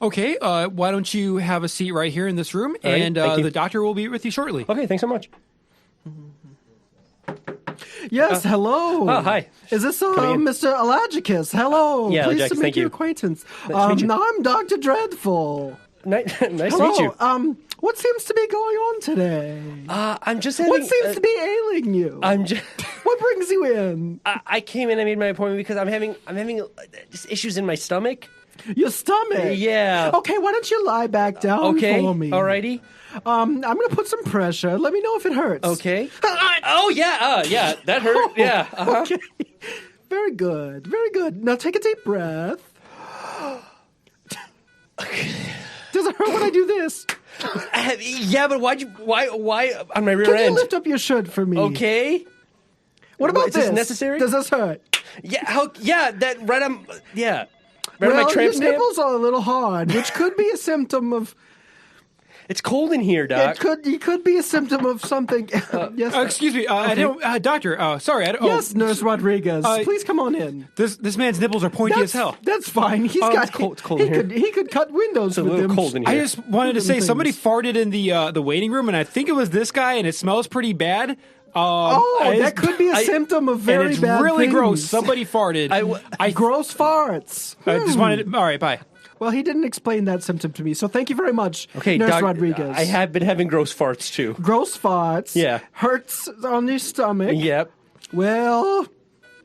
Okay, why don't you have a seat right here in this room, All right, and thank you. the doctor will be with you shortly. Okay, thanks so much. Yes, hello. Oh, hi. Is this Coming in. Mr. Allergicus? Hello. Yeah, Pleased Allergicus, to make thank your you. acquaintance. Nice to meet you. I'm Dr. Dreadful. Nice to Hello. meet you. What seems to be going on today? I'm just having. What seems to be ailing you? I'm just. What brings you in? I came in. I made my appointment because I'm having just issues in my stomach. Your stomach. Yeah. Okay, why don't you lie back down Okay. for me? Alrighty. I'm gonna put some pressure. Let me know if it hurts. Okay. Oh yeah. Yeah. That hurt. Yeah. Uh-huh. Okay. Very good. Very good. Now take a deep breath. Does it hurt when I do this? Yeah, but why on my rear Can end? you lift up your shirt for me? Okay. What about Is this this? necessary? Does this hurt? Yeah. That right on. Yeah. Right on Well, my tramp your stamp. nipples are a little hard, which could be a symptom of. It's cold in here, Doc. It could be a symptom of something. Yes. Excuse me, I don't, doctor. Sorry, I don't. Yes, Nurse Rodriguez. Please come on in. This man's nipples are pointy as hell. That's fine. He's got. it's cold he in here. he could cut windows It's a with little them. cold in here. I just wanted to say Things. somebody farted in the waiting room, and I think it was this guy, and it smells pretty bad. That could be a symptom of very and it's bad really things. gross. Somebody farted. Gross farts. I just wanted. All right, bye. Well, he didn't explain that symptom to me, so thank you very much, Okay, Nurse Doc, Rodriguez. I have been having gross farts too. Gross farts. Yeah. Hurts on your stomach. Yep. Well,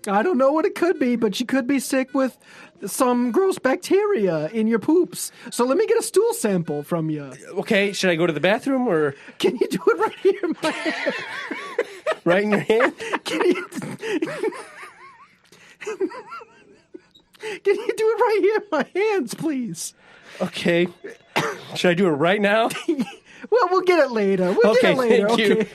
I don't know what it could be, but you could be sick with some gross bacteria in your poops. So let me get a stool sample from you. Okay, should I go to the bathroom or Can you do it right here in my hand? right in your hand? Can you... Can you do it right here in my hands, please? Okay. Should I do it right now? Well, we'll get it later. We'll get Okay, it later. thank you. Okay.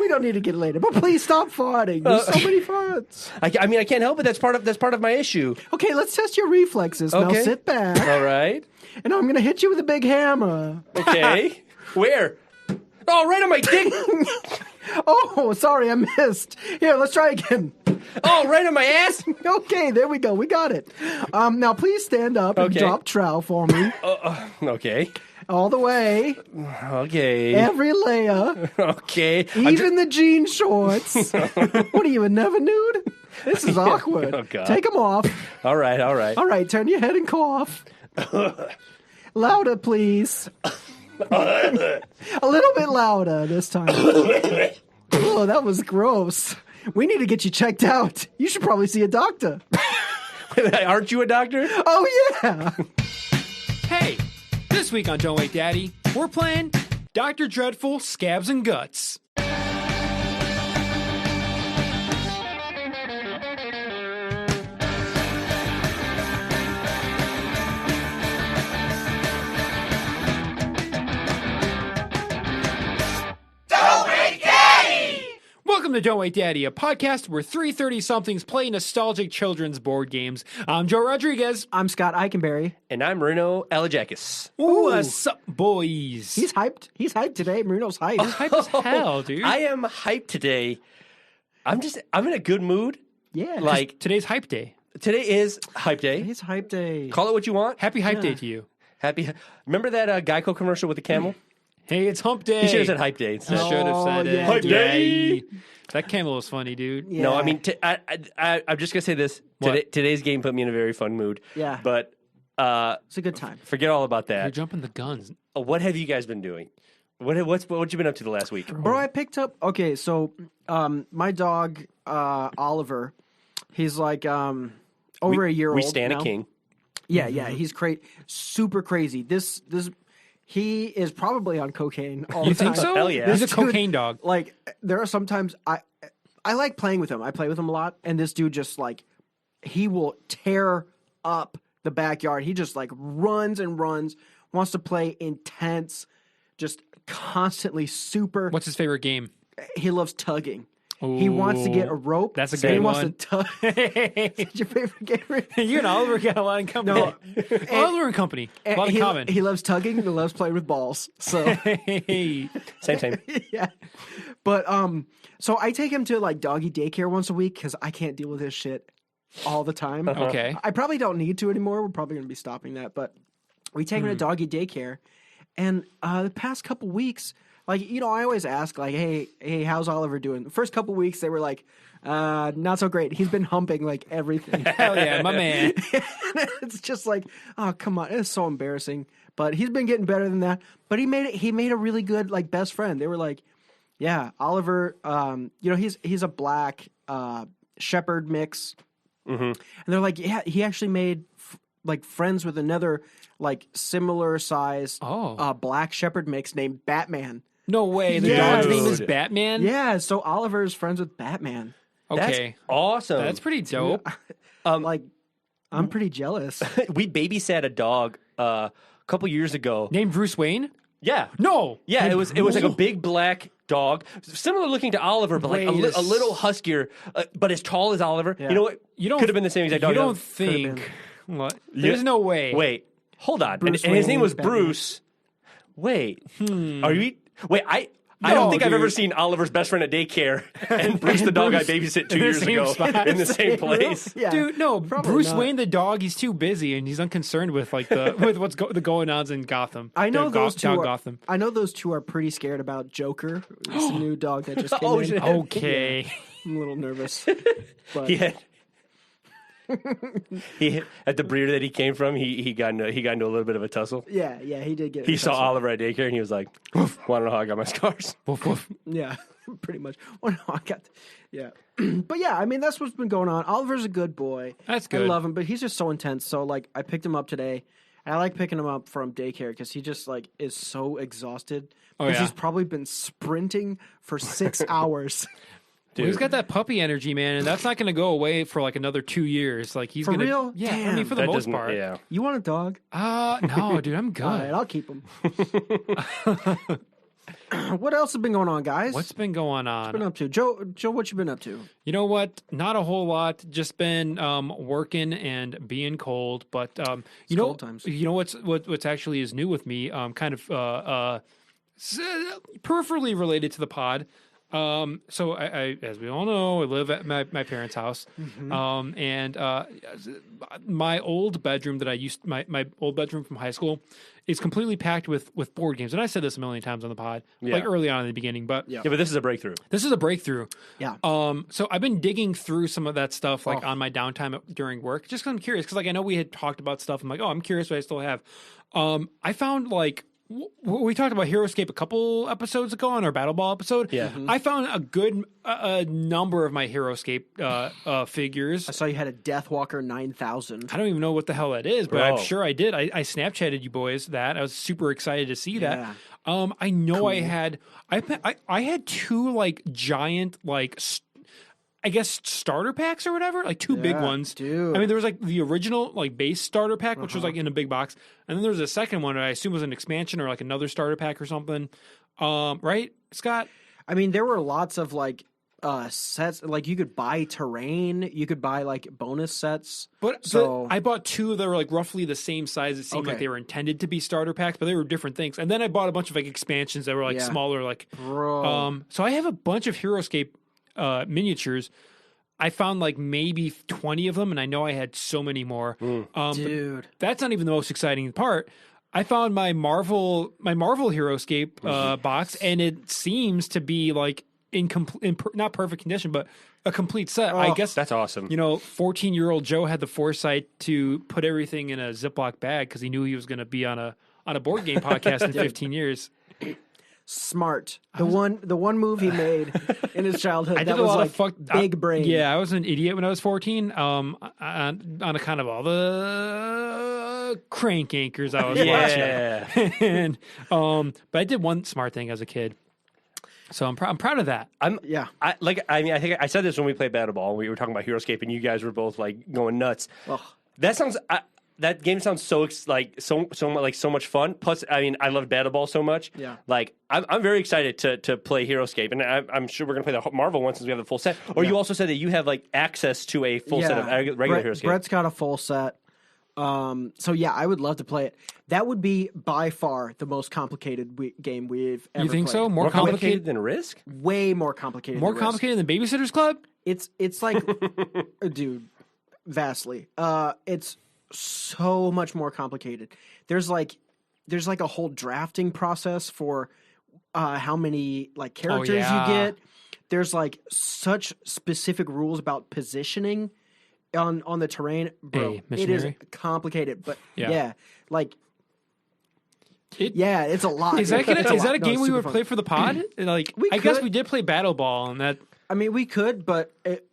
We don't need to get it later, but please stop farting. There's so many farts. I mean, I can't help it. That's part of my issue. Okay, let's test your reflexes. Now Okay. sit back, All right. and I'm going to hit you with a big hammer. Okay. Where? Oh, right on my dick. Oh, sorry, I missed. Here, let's try again. Oh, right on my ass. Okay, there we go. We got it. Now, please stand up and Okay. drop trowel for me. Okay. All the way. Okay. Every layer. Okay. Even the jean shorts. What are you, a never nude? This is awkward. Oh, God. Take them off. All right. All right. All right, turn your head and cough. Louder, please. A little bit louder this time. Oh, that was gross. We need to get you checked out. You should probably see a doctor. Aren't you a doctor? Oh, yeah. Hey, this week on Don't Wake Daddy, we're playing Dr. Dreadful, Scabs and Guts. Welcome to Don't Wait Daddy, a podcast where 330-somethings play nostalgic children's board games. I'm Joe Rodriguez. I'm Scott Eikenberry. And I'm Marino Alajakis. Ooh, what's up, boys? He's hyped. He's hyped today. Marino's hyped. hype as hell, dude. I am hyped today. I'm in a good mood. Yeah. Like Today's Hype Day. today is hype day. He's hype day. Call it what you want. Happy Hype Day to you. Happy. Remember that Geico commercial with the camel? Hey, it's Hump Day. He should have said hype day instead. Should have said it. yeah, Hype dude. day. That camel was funny, dude. Yeah. No, I mean, I'm just gonna say this. What? Today's game put me in a very fun mood. Yeah. But It's a good time. forget all about You're that. jumping the guns. What have you guys been doing? What you been up to the last week? Bro, I picked up. Okay, so my dog Oliver, he's like over a year We old. stand now. a king. Yeah, yeah, he's super crazy. This he is probably on cocaine all You the time. think so? Hell yeah. He's a This dude- cocaine dog. Like there are sometimes I like playing with him. I play with him a lot, and this dude just like he will tear up the backyard. He just like runs and runs, wants to play intense, just constantly super. What's his favorite game? He loves tugging. He wants to get a rope. That's a and good he wants one. to tug. Is that your favorite game? You and Oliver got a lot in company. No. Oliver and company. A lot in common. He loves tugging and he loves playing with balls. So Hey. Same. yeah, but so I take him to like doggy daycare once a week because I can't deal with his shit all the time. Okay. I probably don't need to anymore. We're probably going to be stopping that, but We take him to doggy daycare, and the past couple weeks, like, you know, I always ask, like, hey, how's Oliver doing? The first couple weeks, they were like, not so great. He's been humping like everything. Hell yeah, my man. It's just like, oh, come on, it's so embarrassing. But he's been getting better than that. But he made a really good like best friend. They were like, yeah, Oliver, you know, he's a black shepherd mix, and they're like, yeah, he actually made like friends with another like similar sized black shepherd mix named Batman. No way. The Yes. dog's name is Batman? Yeah, so Oliver is friends with Batman. Okay. That's awesome. That's pretty dope. Like, I'm pretty jealous. We babysat a dog a couple years ago. Named Bruce Wayne? Yeah. No. Yeah, it was like a big black dog, similar looking to Oliver, but like a little huskier, but as tall as Oliver. Yeah. You know what? Could have been the same exact dog. You don't think... What? There's no way. Wait, hold on. And Bruce his name Wayne, was Batman. Bruce. Wait, are you? Wait, I don't think I've ever seen Oliver's best friend at daycare and Bruce the dog I babysit 2 years same ago spot. in the same place. Yeah. Dude, no. Probably Bruce not. Wayne the dog, he's too busy and he's unconcerned with like the what's the going ons in Gotham. I know those two are, Gotham. I know those two are pretty scared about Joker. It's a new dog that just came Oh, in. shit. Okay. I'm a little nervous. But He had. At the breeder that he came from, he got into a little bit of a tussle. yeah, he did get. He saw Oliver at daycare and he was like, "Want to know how I got my scars?" Woof, woof. Yeah, pretty much. Well, no, I got. Yeah, but yeah, I mean that's what's been going on. Oliver's a good boy. That's I good. love him, but he's just so intense. So like, I picked him up today. I like picking him up from daycare because he just like is so exhausted. Oh, Because yeah. he's probably been sprinting for 6 hours. Well, he's got that puppy energy, man, and that's not going to go away for like another 2 years. Like he's For gonna, real? Yeah, I Damn. mean for the That most doesn't- part. Yeah. You want a dog? No, dude, I'm good. All right, I'll keep him. What else has been going on, guys? What's been going on? been up to? Joe, what you been up to? You know what? Not a whole lot. Just been working and being cold. But you know, cold times. you know what's actually is new with me. Kind of peripherally related to the pod. So I, as we all know, I live at my parents' house, and my old bedroom that I used my old bedroom from high school is completely packed with board games. And I said this a million times on the pod, like early on in the beginning, but Yeah, but this is a breakthrough. this is a breakthrough. Yeah. So I've been digging through some of that stuff, like on my downtime during work, just because I'm curious. Because like I know we had talked about stuff. I'm like, oh, I'm curious what I still have. I found like we talked about HeroScape a couple episodes ago on our Battle Ball episode. Yeah. I found a good number of my HeroScape figures. I saw you had a Deathwalker 9000. I don't even know what the hell that is, but Bro. I'm sure I did. I Snapchatted you boys that. I was super excited to see that. I know I had two like giant like I guess starter packs or whatever, like two big Yeah, ones. dude. I mean, there was like the original like base starter pack, which was like in a big box, and then there was a second one that I assume was an expansion or like another starter pack or something. Right, Scott? I mean, there were lots of like sets. Like you could buy terrain, you could buy like bonus sets. But So- I bought two that were like roughly the same size. It seemed like Okay. they were intended to be starter packs, but they were different things. And then I bought a bunch of like expansions that were like Yeah. smaller, like Bro. So I have a bunch of HeroScape miniatures. I found like maybe 20 of them, and I know I had so many more. But Dude. that's not even the most exciting part. I found my Marvel HeroScape box, and it seems to be like not perfect condition, but a complete set. I guess That's awesome. 14-year-old Joe had the foresight to put everything in a Ziploc bag because he knew he was going to be on a board game podcast in 15 years. Smart. The one move he made in his childhood. I that did a was lot like of fuck. big brain. Yeah, I was an idiot when I was 14. On account of all the crank anchors I was watching. Yeah. And but I did one smart thing as a kid, so I'm proud of that. Yeah. I think I said this when we played Battle Ball. We were talking about HeroScape, and you guys were both like going nuts. Ugh. That sounds. That game sounds so much fun. Plus, I mean, I love Battle Ball so much. Yeah. Like, I'm very excited to play HeroScape, and I'm sure we're gonna play the Marvel one since we have the full set. Or you also said that you have like access to a full set of regular HeroScape. Brett's got a full set. So yeah, I would love to play it. That would be by far the most complicated game we've ever You think played. so? More complicated than Risk? Way more complicated. More than Risk. complicated than Babysitter's Club? It's like, dude, vastly. It's so much more complicated. There's like a whole drafting process for how many like characters yeah. you get. There's like such specific rules about positioning on the terrain, bro. Hey, it is missionary. complicated, but Yeah. like It- it's a lot. Is that It's is lot. that a No, game it's we super would fun. play for the pod? Like, We I guess could. we did play Battle Ball, and that I mean, we could, but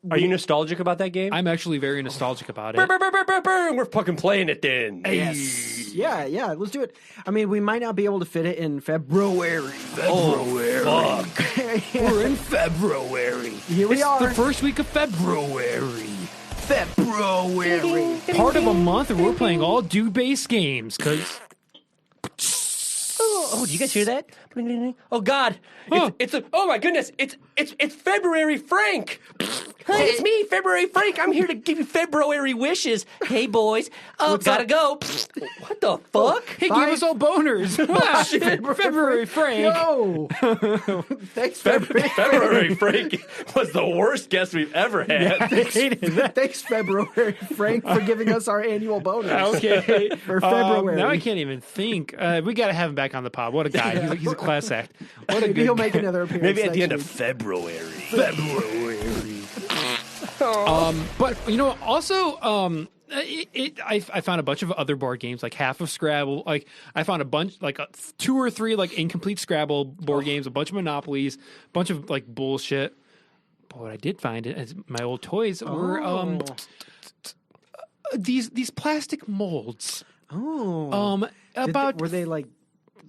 Are you nostalgic about that game? I'm actually very nostalgic about Brr, it. brr, brr, brr, brr, brr. We're fucking playing it then. yes, yeah, let's do it. I mean, we might not be able to fit it in February. Oh, fuck. We're in February. Here we It's are. the first week of February. February. Part of a month where we're playing all due-based games, because Oh, do you guys hear that? Oh God! Oh my goodness! It's February Frank. Hi, it's me, February Frank. I'm here to give you February wishes. Hey boys, gotta go. What the fuck? he gave us all boners. February Frank. Yo, thanks, February. February Frank was the worst guest we've ever had. Thanks, February Frank, for giving us our annual bonus. Okay. For February. Now I can't even think. We got to have him back on the pod. What a guy. He's a class act. What a Maybe good he'll guy. make another appearance. Maybe at the next end of week. February. But you know, also, I found a bunch of other board games, like half of Scrabble. Like I found a bunch, like 2 or 3 like incomplete Scrabble board games, a bunch of Monopolies, a bunch of like bullshit. But what I did find is my old toys were these plastic molds. Were they like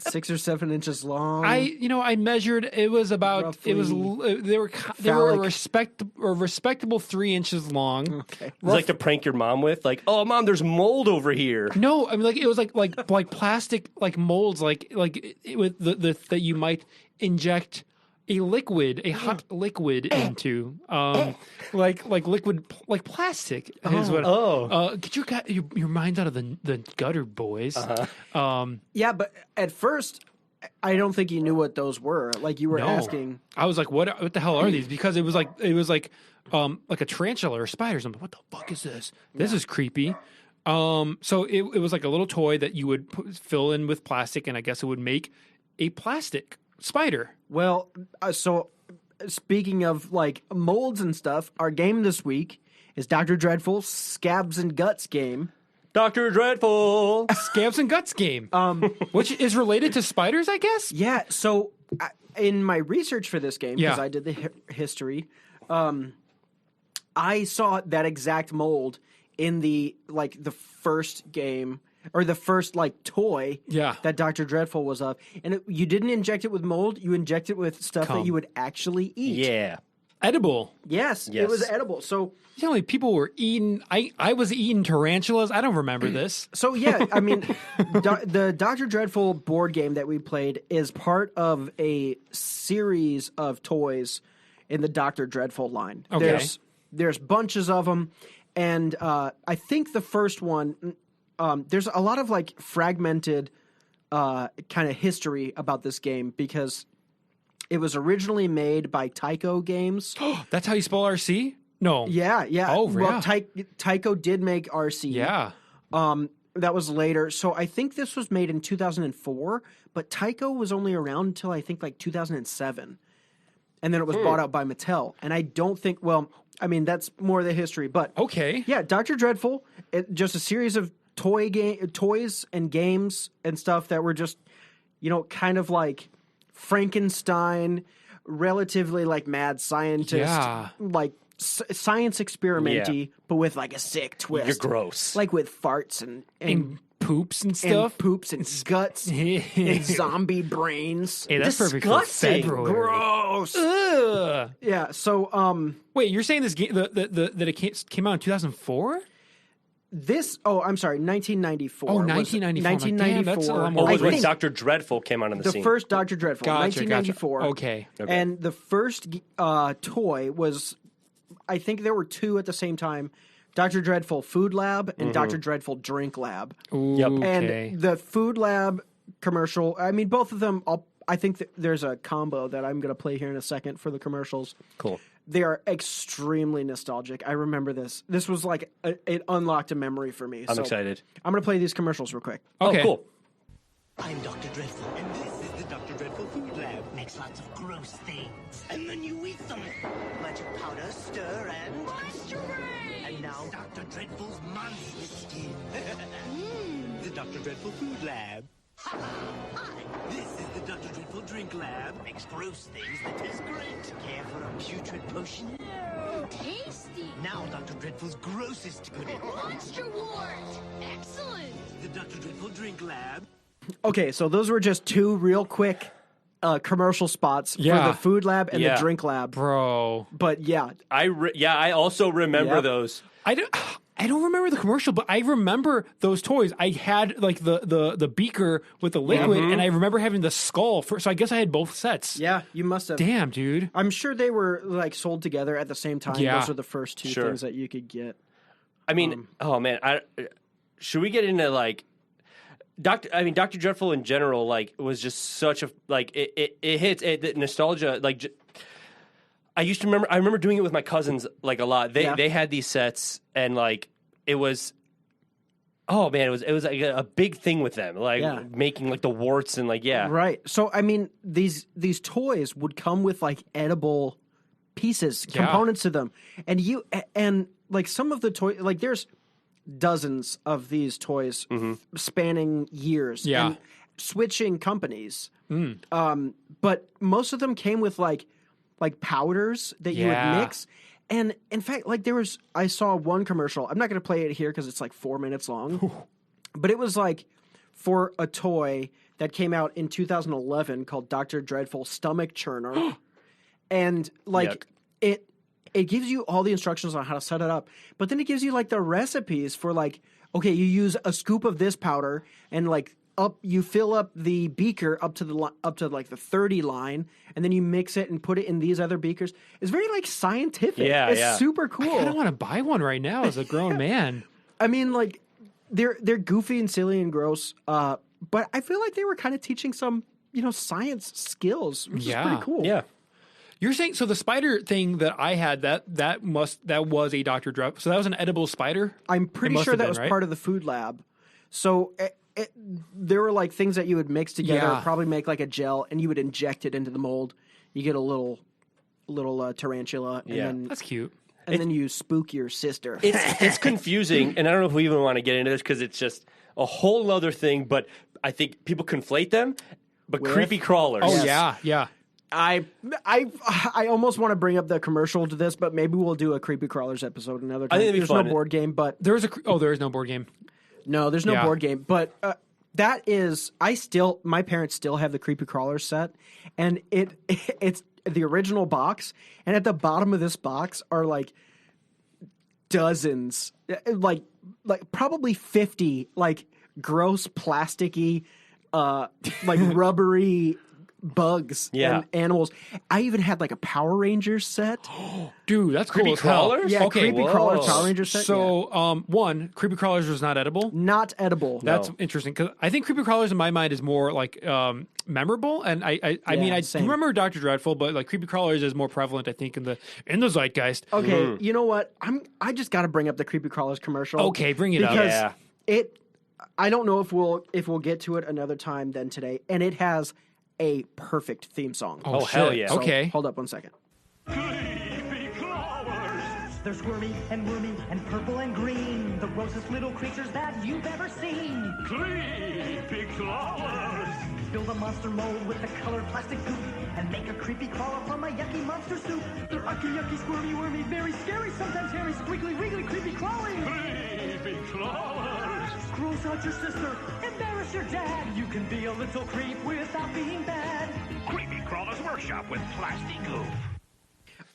6 or 7 inches long? I measured. It was about. It was. They were a respectable 3 inches long. Okay. It's like to prank your mom with, like, oh mom, there's mold over here. No, I mean like it was like plastic like molds with the that you might inject a hot liquid into, like liquid like plastic. Is what. Get your minds out of the gutter, boys. Yeah, but at first, I don't think you knew what those were. Like you were No. asking. I was like, what the hell are these? Because it was like a tarantula or a spider or something. What the fuck is this? This is creepy. So it was like a little toy that you would fill in with plastic, and I guess it would make a plastic spider. Well, so speaking of like molds and stuff, our game this week is Dr. Dreadful's Scabs and Guts game. Dr. Dreadful. Scabs and Guts game, which is related to spiders, I guess. Yeah, so in my research for this game, because Yeah. I did the history, I saw that exact mold in the first game or the first like toy Yeah. that Dr. Dreadful was of. And you didn't inject it with mold, you inject it with stuff Cum. that you would actually eat. Yeah. Edible. Yes, it was edible. So The only people were eating. I was eating tarantulas. I don't remember this. So yeah, I mean, the Dr. Dreadful board game that we played is part of a series of toys in the Dr. Dreadful line. Okay. There's bunches of them, and I think the first one, there's a lot of like fragmented kind of history about this game because it was originally made by Tycho Games. That's how you spell RC? No. Yeah. Oh, well, yeah. Tycho did make RC. Yeah. That was later. So I think this was made in 2004, but Tycho was only around until I think like 2007. And then it was bought out by Mattel. And I don't think, well, I mean, that's more the history. But Okay. yeah, Dr. Dreadful, just a series of toys and games and stuff that were just, kind of like Frankenstein, relatively like mad scientist, Yeah. like science experimenty, but with like a sick twist. You're gross. Like with farts and And poops and and stuff. poops and guts and zombie brains. Hey, that's perfect for Disgusting. February. Gross. Ugh. Yeah. So Wait, you're saying this game that it came out in 2004? this. Oh, I'm sorry. 1994. Oh, was- 1994. Damn, that's a lot more Or was I when think Dr. Dreadful came out on the the scene? first Dr. Dreadful, Gotcha. 1994. Okay. And the first toy was, I think there were 2 at the same time. Dr. Dreadful Food Lab and Dr. Dreadful Drink Lab. Okay. And the Food Lab commercial, I mean, both of them, I think that there's a combo that I'm going to play here in a second for the commercials. Cool. they are extremely nostalgic. I remember this. This was like it unlocked a memory for me. I'm excited. I'm going to play these commercials real quick. Okay. Oh, cool. I'm Dr. Dreadful, and this is the Dr. Dreadful Food Lab. Makes lots of gross things, and then you eat them. Magic powder, stir, and... Monster Brain! And now Dr. Dreadful's monster skin. The Dr. Dreadful Food Lab. Hi! This is the Dr. Dreadful Drink Lab. Makes gross things that taste great. Care for a putrid potion? Tasty! Now Dr. Dreadful's grossest goodie. Monster Wart! Excellent! The Dr. Dreadful Drink Lab. Okay, so those were just two real quick commercial spots for Yeah. the food lab and Yeah. the drink lab. Bro. But yeah, I also remember Yep. those. I don't remember the commercial, but I remember those toys. I had like the beaker with the liquid, and I remember having the skull. So I guess I had both sets. yeah, you must have. Damn, dude. I'm sure they were like sold together at the same time. Yeah. Those are the first two Sure. things that you could get. I mean, oh man, should we get into like Dr. Dreadful in general, like, was just such a, like, it hits the nostalgia, like, I remember doing it with my cousins, like, a lot. They had these sets, and, like, it was, oh man, it was like a big thing with them, like, making, like, the warts and, like, Right. So I mean, these toys would come with like edible pieces, components to them, and like some of the toys, like there's dozens of these toys spanning years and switching companies. But most of them came with like powders that you would mix. And in fact, like I saw one commercial. I'm not going to play it here because it's like 4 minutes long, but it was like for a toy that came out in 2011 called Dr. Dreadful Stomach Churner. And like it gives you all the instructions on how to set it up, but then it gives you like the recipes for like, okay, you use a scoop of this powder and like you fill up the beaker up to like the 30 line, and then you mix it and put it in these other beakers. It's very like scientific. It's super cool. I don't want to buy one right now as a grown man. I mean, like they're goofy and silly and gross, but I feel like they were kind of teaching some, science skills, which is pretty cool. Yeah. You're saying so the spider thing that I had that was a Dr. Dreadful. So that was an edible spider. I'm pretty must sure have that been, was right? part of the food lab. So there were like things that you would mix together, probably make like a gel, and you would inject it into the mold. You get a little tarantula, and then That's cute. and then you spook your sister. It's confusing, and I don't know if we even want to get into this because it's just a whole other thing, but I think people conflate them. But creepy crawlers. Oh Yes. yeah. I almost want to bring up the commercial to this, but maybe we'll do a creepy crawlers episode another time. I think it'd be There's fun. no board game, but There is no board game. no, there's no Yeah. board game. But that is, my parents still have the creepy crawlers set, and it's the original box, and at the bottom of this box are like dozens, like probably 50 like gross plasticky, like rubbery bugs and animals. I even had like a Power Rangers set. Dude, that's cool Creepy as hell. crawlers? Yeah, Okay. creepy crawlers Power Rangers set. So, one, creepy crawlers was not edible. not edible. That's interesting because I think creepy crawlers in my mind is more like memorable, and I mean I do same. remember Dr. Dreadful, but like creepy crawlers is more prevalent I think in the zeitgeist. Okay, you know what? I just got to bring up the creepy crawlers commercial. Okay, bring it up. because Yeah. I don't know if we'll get to it another time than today, and it has a perfect theme song. Oh, hell shit. yeah. So, Okay. hold up 1 second. Creepy crawlers. They're squirmy and wormy and purple and green. The grossest little creatures that you've ever seen. Creepy crawlers. Build a monster mold with the colored plastic goop and make a creepy crawler from a yucky monster soup. They're yucky, squirmy, wormy, very scary, sometimes hairy, squiggly, wiggly, creepy crawling. Creepy crawlers. Gross out your sister, embarrass your dad. You can be a little creep without being bad. Creepy Crawlers Workshop with plastic goof.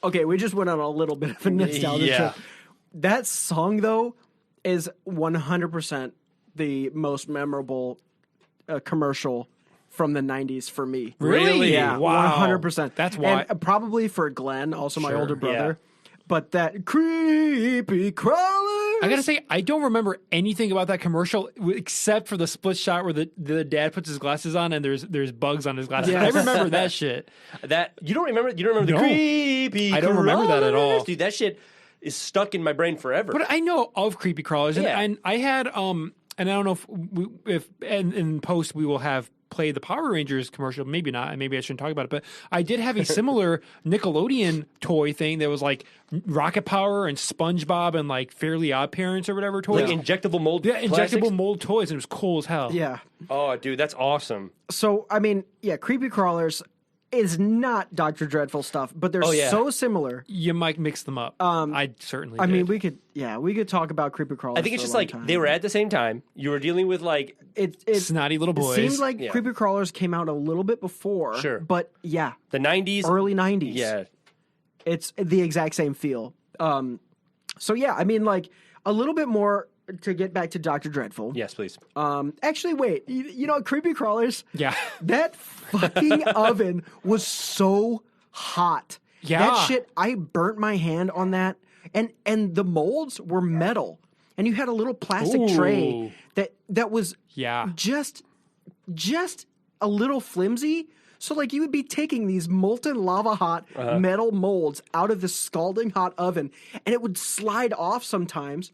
Okay, we just went on a little bit of a nostalgia Yeah. trip. That song though is 100% the most memorable commercial from the 90s for me. Really? Yeah, Wow. 100%. That's why. And probably for Glenn, also my Sure, older brother. But that creepy crawlers. I gotta say, I don't remember anything about that commercial except for the split shot where the dad puts his glasses on and there's bugs on his glasses. Yes. I remember that shit. That you don't remember? You don't remember No. the creepy? I don't remember that at all. crawlers? Dude. That shit is stuck in my brain forever. But I know of creepy crawlers, and, Yeah. and I had and I don't know if in post we will have play the Power Rangers commercial. Maybe not. Maybe I shouldn't talk about it. But I did have a similar Nickelodeon toy thing that was like Rocket Power and SpongeBob and like Fairly Odd Parents or whatever toys. like injectable mold. Yeah, plastics? injectable mold toys, and it was cool as hell. Yeah. Oh, dude, that's awesome. So I mean, yeah, creepy crawlers is not Dr. Dreadful stuff, but they're Oh, yeah. so similar. You might mix them up. I certainly. I did. mean, we could talk about creepy crawlers. I think it's for a just long like time. they were at the same time. You were dealing with like It snotty little boys. seems like Yeah. creepy crawlers came out a little bit before. Sure. But yeah, the 90s. early 90s. Yeah. It's the exact same feel. So yeah, I mean, like a little bit more to get back to Dr. Dreadful. Yes, please. Actually, wait. You know, creepy crawlers. Yeah. That fucking oven was so hot. Yeah. That shit. I burnt my hand on that, and the molds were metal, and you had a little plastic Ooh. tray that was Yeah. just a little flimsy. So like you would be taking these molten lava hot metal molds out of the scalding hot oven, and it would slide off sometimes.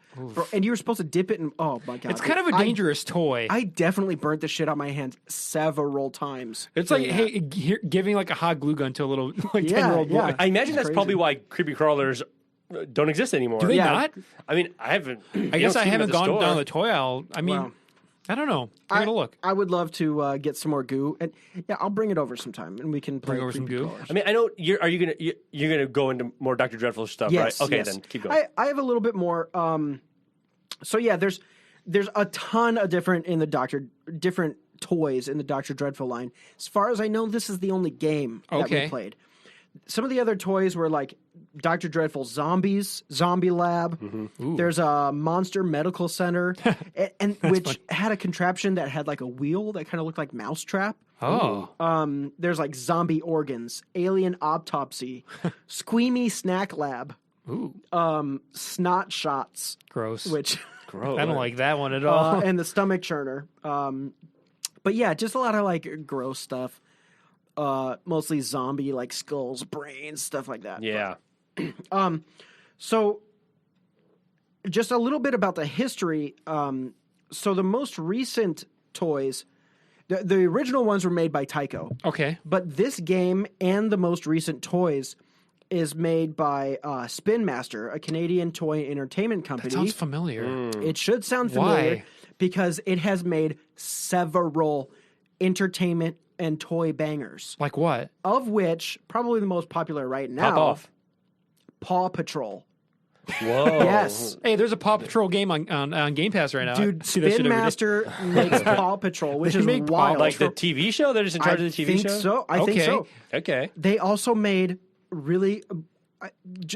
And you were supposed to dip it in. Oh my god! It's kind of a dangerous toy. I definitely burnt the shit on my hands several times. It's like, doing that. hey, giving like a hot glue gun to a little like 10-year-old yeah. boy. I imagine that's Crazy. probably why creepy crawlers don't exist anymore. Do they Yeah. not? I mean, I haven't. I guess I haven't gone down the toy aisle. I mean, Wow. I don't know. I gotta look. I would love to get some more goo, and yeah, I'll bring it over sometime, and we can play Bring over some creepy goo? crawlers. I mean, I know you're. Are you gonna? You're gonna go into more Dr. Dreadful stuff, Yes, right? Okay, yes. then keep going. I have a little bit more. So yeah, there's a ton of different toys in the Dr. Dreadful line. As far as I know, this is the only game that Okay. we played. Some of the other toys were like Dr. Dreadful Zombies, Zombie Lab. Mm-hmm. There's a Monster Medical Center, and which had a contraption that had like a wheel that kind of looked like Mousetrap. Oh, There's like Zombie Organs, Alien Autopsy, Squeamy Snack Lab, Snot Shots, gross. which Gross. I don't like that one at all. and the Stomach Churner. But yeah, just a lot of like gross stuff. Mostly zombie, like skulls, brains, stuff like that. Yeah. So, just a little bit about the history. So the most recent toys, the original ones were made by Tyco, Okay. but this game and the most recent toys is made by Spin Master, a Canadian toy entertainment company. That sounds familiar. It should sound familiar Why? because it has made several entertainment and toy bangers, Like what? of which probably the most popular right now, Pop off. Paw Patrol. Whoa. Yes. Hey, there's a Paw Patrol game on Game Pass right now. Dude, I see that shit Spin every day. Master makes Paw Patrol, which They is make Paw- wild. Like the TV show? They're just in charge I of the TV think show? so. I think Okay. so. Okay. They also made really.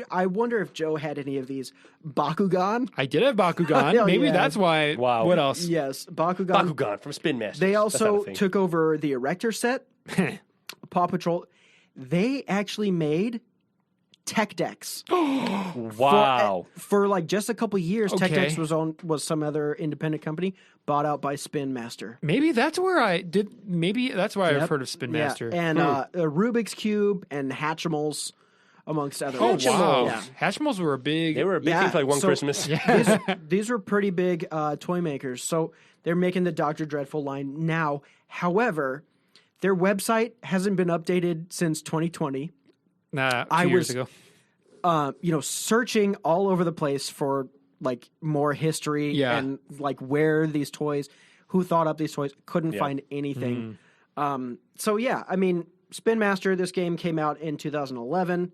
I wonder if Joe had any of these. Bakugan. I did have Bakugan. Hell Maybe yeah. that's why. Wow. What else? Yes, Bakugan. Bakugan from Spin Masters. They That's not a also thing. took over the Erector set, Paw Patrol. They actually made Tech Decks. Wow. For like just a couple years, Tech Okay. Decks was some other independent company bought out by Spin Master. Maybe that's where I did. Maybe that's why I've Yep. heard of Spin Master. Yeah. And a Rubik's Cube and Hatchimals, amongst other Oh ones. wow, Yeah. Hatchimals were a big. They were a big thing for like one so- Christmas. These were pretty big toy makers. So they're making the Dr. Dreadful line now. However, their website hasn't been updated since 2020. Nah, I 2 years was- ago. Searching all over the place for like more history Yeah. and like where these toys, who thought up these toys, couldn't find anything. So yeah, I mean, Spin Master, this game came out in 2011,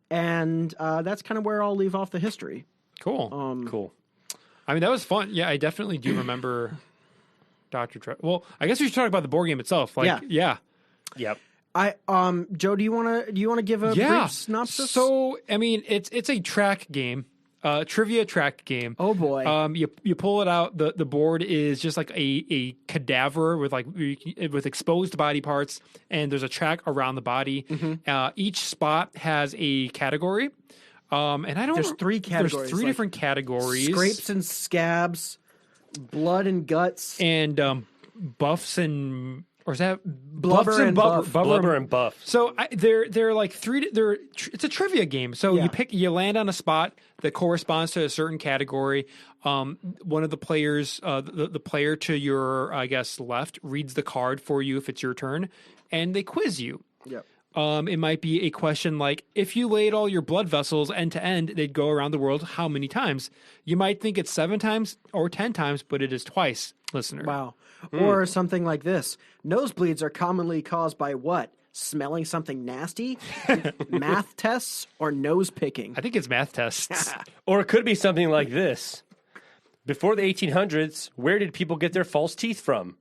and that's kind of where I'll leave off the history. Cool. Cool. I mean, that was fun. Yeah, I definitely do remember Dr. Well, I guess we should talk about the board game itself. Like, yeah. Yep. Joe, do you want to give a brief synopsis? So, I mean, it's a track game, trivia track game. Oh, boy. You pull it out. The board is just like a cadaver with exposed body parts, and there's a track around the body. Mm-hmm. Each spot has a category. And I don't. There's 3 categories. There's 3 like different categories: scrapes and scabs, blood and guts, and buffs and. Or is that Blubber buffs and buff. Blubber and buff. So they're like 3. It's a trivia game. So Yeah. you land on a spot that corresponds to a certain category. One of the players, the player to your left, reads the card for you if it's your turn, and they quiz you. Yep. It might be a question like, if you laid all your blood vessels end to end, they'd go around the world how many times? You might think it's 7 times or 10 times, but it is twice, listener. Wow. Or something like this. Nosebleeds are commonly caused by what? Smelling something nasty? Math tests or nose picking? I think it's math tests. Or it could be something like this. Before the 1800s, where did people get their false teeth from?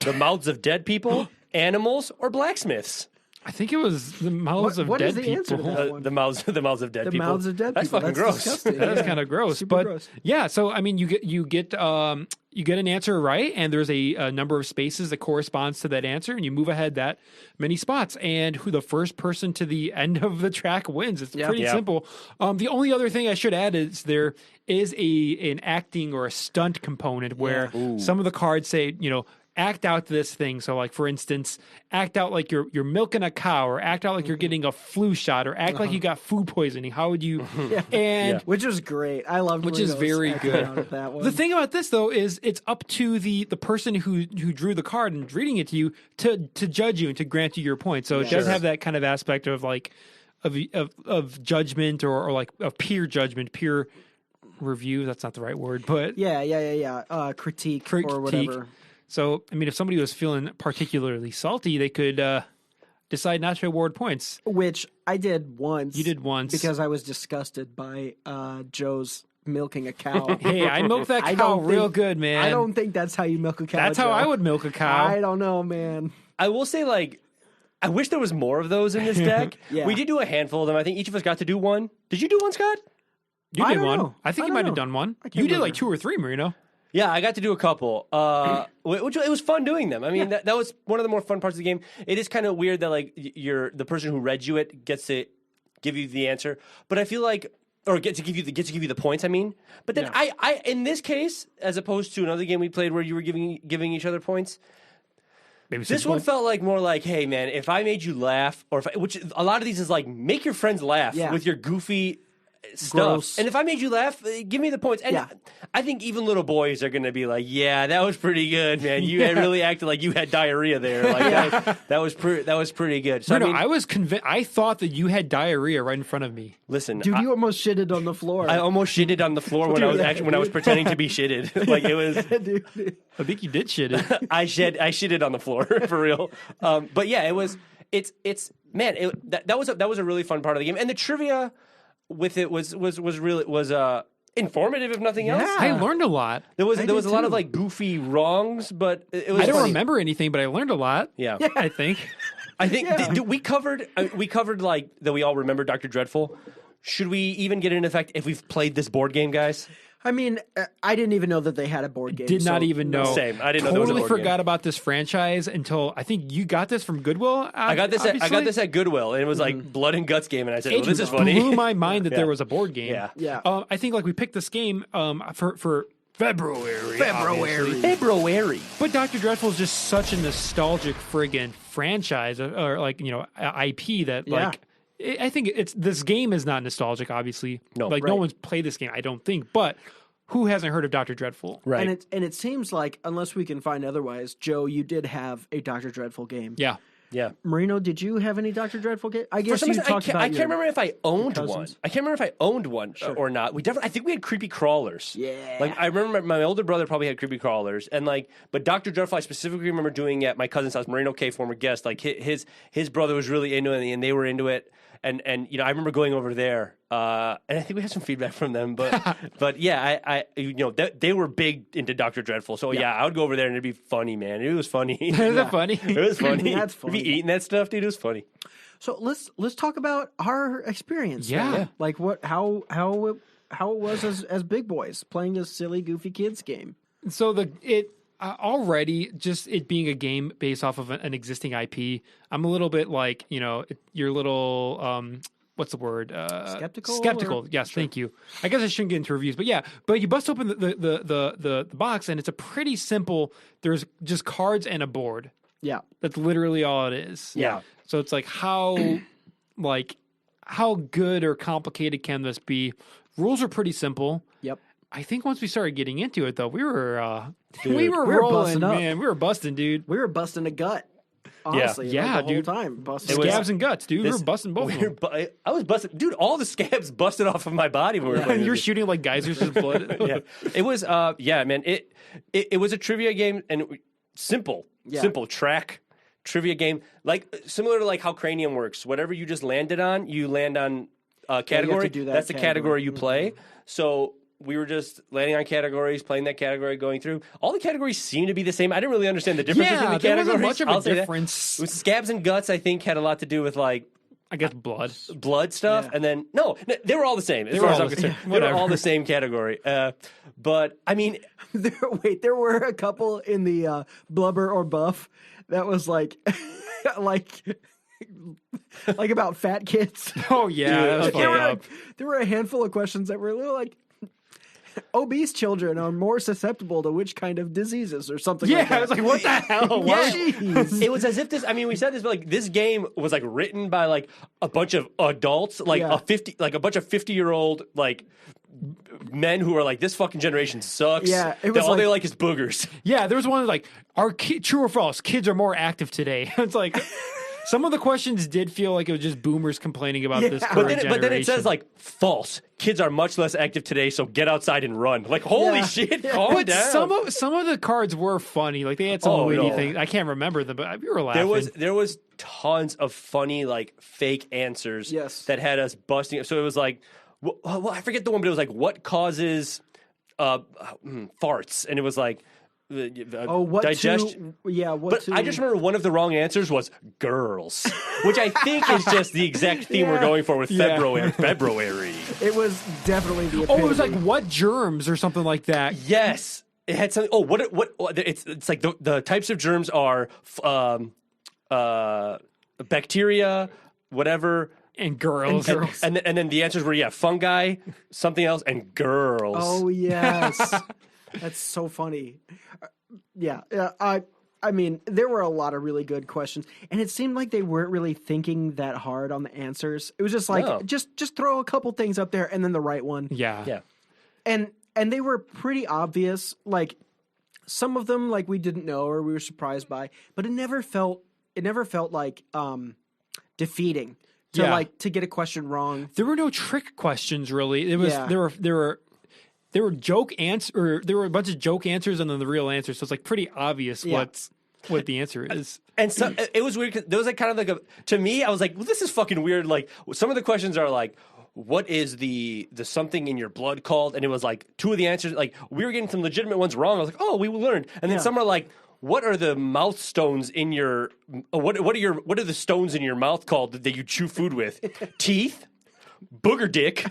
The mouths of dead people, animals, or blacksmiths? I think it was the mouths of what dead is the answer to people. that one? The mouths of dead The people. mouths of dead That's people. fucking That's gross. disgusting. That is Yeah. kind of gross, Super but gross. yeah. So I mean, you get an answer right, and there's a number of spaces that corresponds to that answer, and you move ahead that many spots, and who the first person to the end of the track wins. It's pretty Yeah. simple. The only other thing I should add is there is an acting or a stunt component where some of the cards say, act out this thing. So, like, for instance, act out like you're milking a cow, or act out like you're getting a flu shot, or act like you got food poisoning. How would you? And Which was great. I loved which is Marino's very acting good. out of that one. The thing about this, though, is it's up to the person who drew the card and reading it to you to judge you and to grant you your point. So it does have that kind of aspect of like of judgment or like of peer judgment, peer review. That's not the right word, but critique or whatever. So, I mean, if somebody was feeling particularly salty, they could decide not to award points. Which I did once. You did once. Because I was disgusted by Joe's milking a cow. Hey, I milked that I cow don't real think- good, man. I don't think that's how you milk a cow. That's how Joe. I would milk a cow. I don't know, man. I will say, like, I wish there was more of those in this deck. Yeah. We did do a handful of them. I think each of us got to do one. Did you do one, Scott? You I did don't one. know. I think I you don't might have know. done one. can't You did remember. like 2 or 3, Marino. Yeah, I got to do a couple. Which it was fun doing them. I mean, that was one of the more fun parts of the game. It is kind of weird that like the person who read you it gets to give you the answer, but I feel like get to give you the points. I mean, but then I in this case, as opposed to another game we played where you were giving each other points. Maybe This one felt like more like, hey man, if I made you laugh, or which a lot of these is like, make your friends laugh with your goofy stuff. Gross. And if I made you laugh, give me the points. And I think even little boys are going to be like, yeah, that was pretty good, man. You had really acted like you had diarrhea there. Like that was pretty good. So Marino, I mean, I was convinced. I thought that you had diarrhea right in front of me. listen, Dude, you almost shitted on the floor. I almost shitted on the floor when I was pretending to be shitted. Like it was. Dude. I think you did shit it. I shitted on the floor for real. But yeah, it was. It's man. That was a really fun part of the game, and the trivia with it was informative, if nothing else. I learned a lot. There was did a lot of too. like goofy wrongs, but it was. I don't funny. remember anything, but I learned a lot. Yeah. I think. I think we covered like that. We all remember Dr. Dreadful. Should we even get into effect if we've played this board game, guys? I mean, I didn't even know that they had a board game. Did not so- even know. Same. I didn't know there was a Totally board forgot game. about this franchise until I think you got this from Goodwill. I got this at Goodwill, and it was like blood and guts game, and I said, "Well, this is funny." Blew my mind that Yeah. there was a board game. Yeah. I think like we picked this game for February. obviously. February. But Dr. Dreadful is just such a nostalgic friggin' franchise or like, IP that like I think this game is not nostalgic, obviously. No. Like no one's played this game, I don't think. But who hasn't heard of Dr. Dreadful? Right. And it seems like, unless we can find otherwise, Joe, you did have a Dr. Dreadful game. Yeah. Yeah. Marino, did you have any Dr. Dreadful game? I For guess some you reason, talked about I can't remember if I owned one. cousins. I can't remember if I owned one or not. I think we had creepy crawlers. Yeah. Like I remember my older brother probably had creepy crawlers, and but Dr. Dreadful I specifically remember doing at my cousin's house. Marino K, former guest, like his brother was really into it, and they were into it. And I remember going over there, and I think we had some feedback from them, but yeah, they were big into Dr. Dreadful, so yeah, I would go over there and it'd be funny, man. It was funny. Is that funny? It was funny. That's funny. You'd be eating that stuff, dude. It was funny. So let's talk about our experience. Yeah. then. Like how it was as big boys playing this silly goofy kids game. So already just it being a game based off of an existing IP, I'm a little bit like, your little what's the word? Skeptical, Skeptical. or- Yes, thank you. I guess I shouldn't get into reviews, but yeah. But you bust open the box, and it's a pretty simple. There's just cards and a board. Yeah. That's literally all it is. Yeah. So it's like how good or complicated can this be? Rules are pretty simple. Yep. I think once we started getting into it, though, we were we were rolling, busting up. man. We were busting, dude. We were busting a gut. Honestly, Yeah, like the dude. whole time. Busting Scabs and guts, dude. We This- were busting both of them. I was busted, dude. All the scabs busted off of my body when we were playing. You're this. shooting like geysers of blood. Yeah, it was. Yeah, man. It was a trivia game and simple track trivia game, like similar to like how Cranium works. Whatever you just landed on, you land on category. do that That's the category you category. play. So we were just landing on categories, playing that category, going through. All the categories seem to be the same. I didn't really understand the difference between Yeah, the there categories. wasn't much of I'll a say that. difference. With Scabs and Guts, I think had a lot to do with like I guess blood. blood stuff, Yeah. and then no, they were all the same. As were far as all I'm the concerned, same. they were Whatever. all the same category. But I mean, there were a couple in the blubber or buff that was like, like about fat kids. Oh yeah, that was okay. fucked up. There were a handful of questions that were a little like, obese children are more susceptible to which kind of diseases or something like Yeah, that. I was like, what the hell? yeah, Jeez. it was as if this. I mean, we said this, but like this game was like written by like a bunch of adults, like Yeah. a bunch of 50-year-old like men who are like, this fucking generation sucks. Yeah, it was all they like- like is boogers. Yeah, there was one like, true or false? Kids are more active today. It's like some of the questions did feel like it was just boomers complaining about this. Yeah. Current But then it says generation. like false. Kids are much less active today, so get outside and run. Like holy Yeah. shit, Yeah. calm But down. some of the cards were funny. Like they had some Oh, witty no. things. I can't remember them, but we were laughing. There was tons of funny like fake answers Yes. that had us busting. So it was like, well, I forget the one, but it was like, what causes farts? And it was like, what digestion. to, yeah, what But to, I just remember one of the wrong answers was girls, which I think is just the exact theme we're Yeah. going for with Yeah. February. it was definitely the oh, it was like epitome. what germs or something like that. Yes, it had something. Oh, what? It's like the types of germs are bacteria, whatever. And girls. And then the answers were fungi, something else, and girls. Oh yes, that's so funny. Yeah, I mean, there were a lot of really good questions, and it seemed like they weren't really thinking that hard on the answers. It was just like No. just throw a couple things up there and then the right one. Yeah. Yeah. And they were pretty obvious. Like some of them, like we didn't know or we were surprised by, but it never felt like defeating to Yeah. to get a question wrong. There were no trick questions really. It was Yeah. there were joke answer. There were a bunch of joke answers and then the real answer. So it's like pretty obvious Yeah. what the answer is. And so it was weird. 'Cause there was like kind of like to me, I was like, well, this is fucking weird. Like some of the questions are like, what is the something in your blood called? And it was like two of the answers. Like we were getting some legitimate ones wrong. I was like, oh, we learned. And then some are like, what are the mouth stones in your? What are the stones in your mouth called that you chew food with? Teeth, booger dick,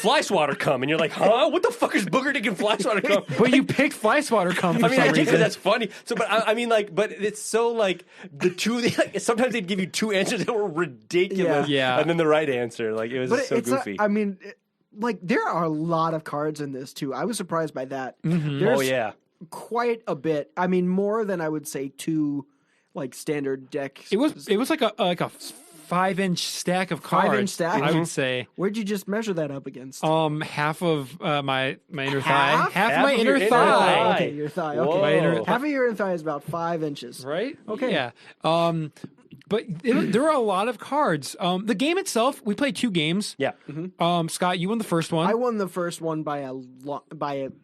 fly swatter cum, and you're like, huh? What the fuck is booger dick and fly swatter cum? But you picked fly swatter cum for I mean, some I did reason. because that's funny. So, but I mean, like, but it's so like the two. Like, sometimes they'd give you two answers that were ridiculous, Yeah. and then the right answer. Like it was But so it's goofy. I mean, like there are a lot of cards in this too. I was surprised by that. Mm-hmm. There's Oh yeah, quite a bit. I mean, more than I would say two like standard decks. It was like a 5-inch stack of cards. 5-inch stack? I would say. Where'd you just measure that up against? Half of my inner Half? thigh. Half Half my of your inner inner thigh. thigh. Okay, your thigh. Whoa. Okay, My inner- half of your inner thigh is about 5 inches. Right? Okay. Yeah. But there are a lot of cards. The game itself, we played 2 games. yeah. Scott, you won the first one. I won the first one by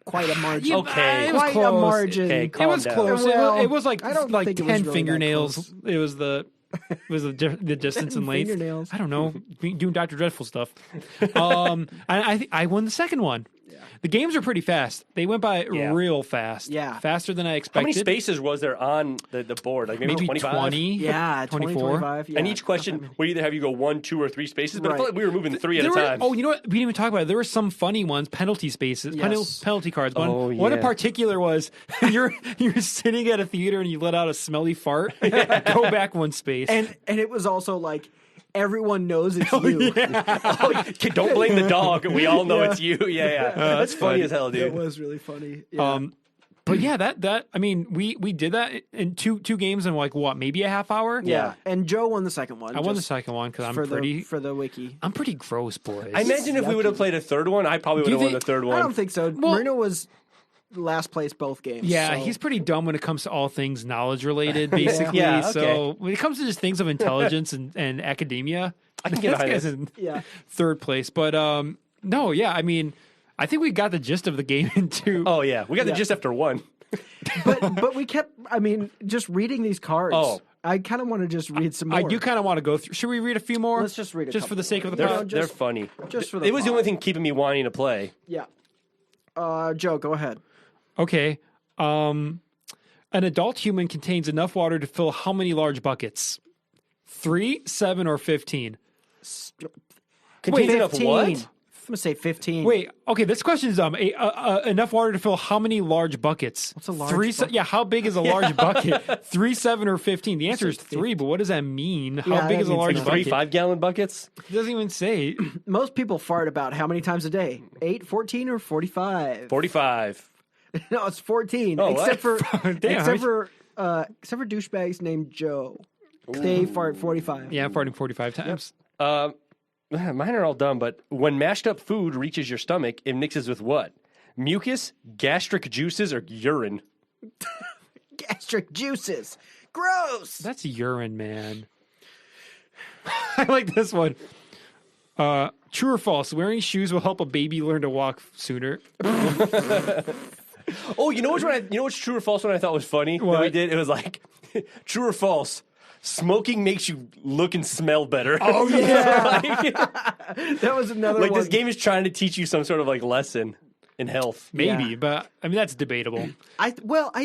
quite a margin. Okay. It was Quite a close. margin. Okay, It calm was down. close. Well, it was like I don't think it was 10 really that fingernails. close. It was the distance 10 and length. fingernails. I don't know. Doing Dr. Dreadful stuff. I won the second one. The games are pretty fast. They went by Yeah. real fast. Yeah. Faster than I How expected. many spaces was there on the board? Like maybe, Maybe 25? 20. Yeah, 20, 24. 25. Yeah. And each question would either have you go 1, 2, or 3 spaces, but I Right. felt like we were moving 3 at a There were- time. Oh, you know what? We didn't even talk about it. There were some funny ones, penalty spaces, Yes. penalty cards. One, Oh, one in yeah. particular was you're sitting at a theater and you let out a smelly fart. Go back one space. and it was also like everyone knows it's you. Oh, don't blame the dog. We all know it's you. Yeah. That's funny as hell, That dude. was really funny. Yeah. But yeah, that I mean, we did that in two games in like what, maybe a half hour. Yeah, and Joe won the second one. I won the just second one because for the wiki. I'm pretty gross, boys. I imagine if we would have played a third one, I probably would have won the third one. I don't think so. Marino was last place both games. Yeah, so. he's pretty dumb when it comes to all things knowledge related, basically. Yeah, okay. So when it comes to just things of intelligence and academia, I can get this behind guy's this. in third place. But no, yeah, I mean, I think we got the gist of the game in two. Oh, yeah. We got the gist after one. But we kept. I mean, just reading these cards. Oh. I kind of want to just read some more. I do kind of want to go through. Should we read a few more? Let's just read a just for couple the sake of the more. pod. They're funny. Just for the It was the pod. only thing keeping me wanting to play. Yeah. Joe, go ahead. Okay. An adult human contains enough water to fill how many large buckets? 3, 7, or 15? Contains enough 15. what? I'm gonna say 15. Wait, okay, this question is dumb. Enough water to fill how many large buckets? What's a large bucket? Yeah, how big is a large bucket? 3, 7, or 15? The answer is 3, but what does that mean? How Yeah, big that is a means large nothing. 3 bucket? 5-gallon buckets? It doesn't even say. Most people fart about how many times a day? 8, 14, or 45? 45. No, it's 14. Oh, except what? for Damn. except for douchebags named Joe. They fart 45. Yeah, I'm farting 45 times. Mine are all dumb, but when mashed up food reaches your stomach, it mixes with what? Mucus, gastric juices, or urine? Gastric juices. Gross. That's urine, man. I like this one. True or false? Wearing shoes will help a baby learn to walk sooner. Oh, you know what's true or false one I thought was funny that we What? did? It was like, true or false? Smoking makes you look and smell better. Oh yeah. That was another Like one. this game is trying to teach you some sort of like lesson in health. Maybe, Yeah. but I mean, that's debatable. I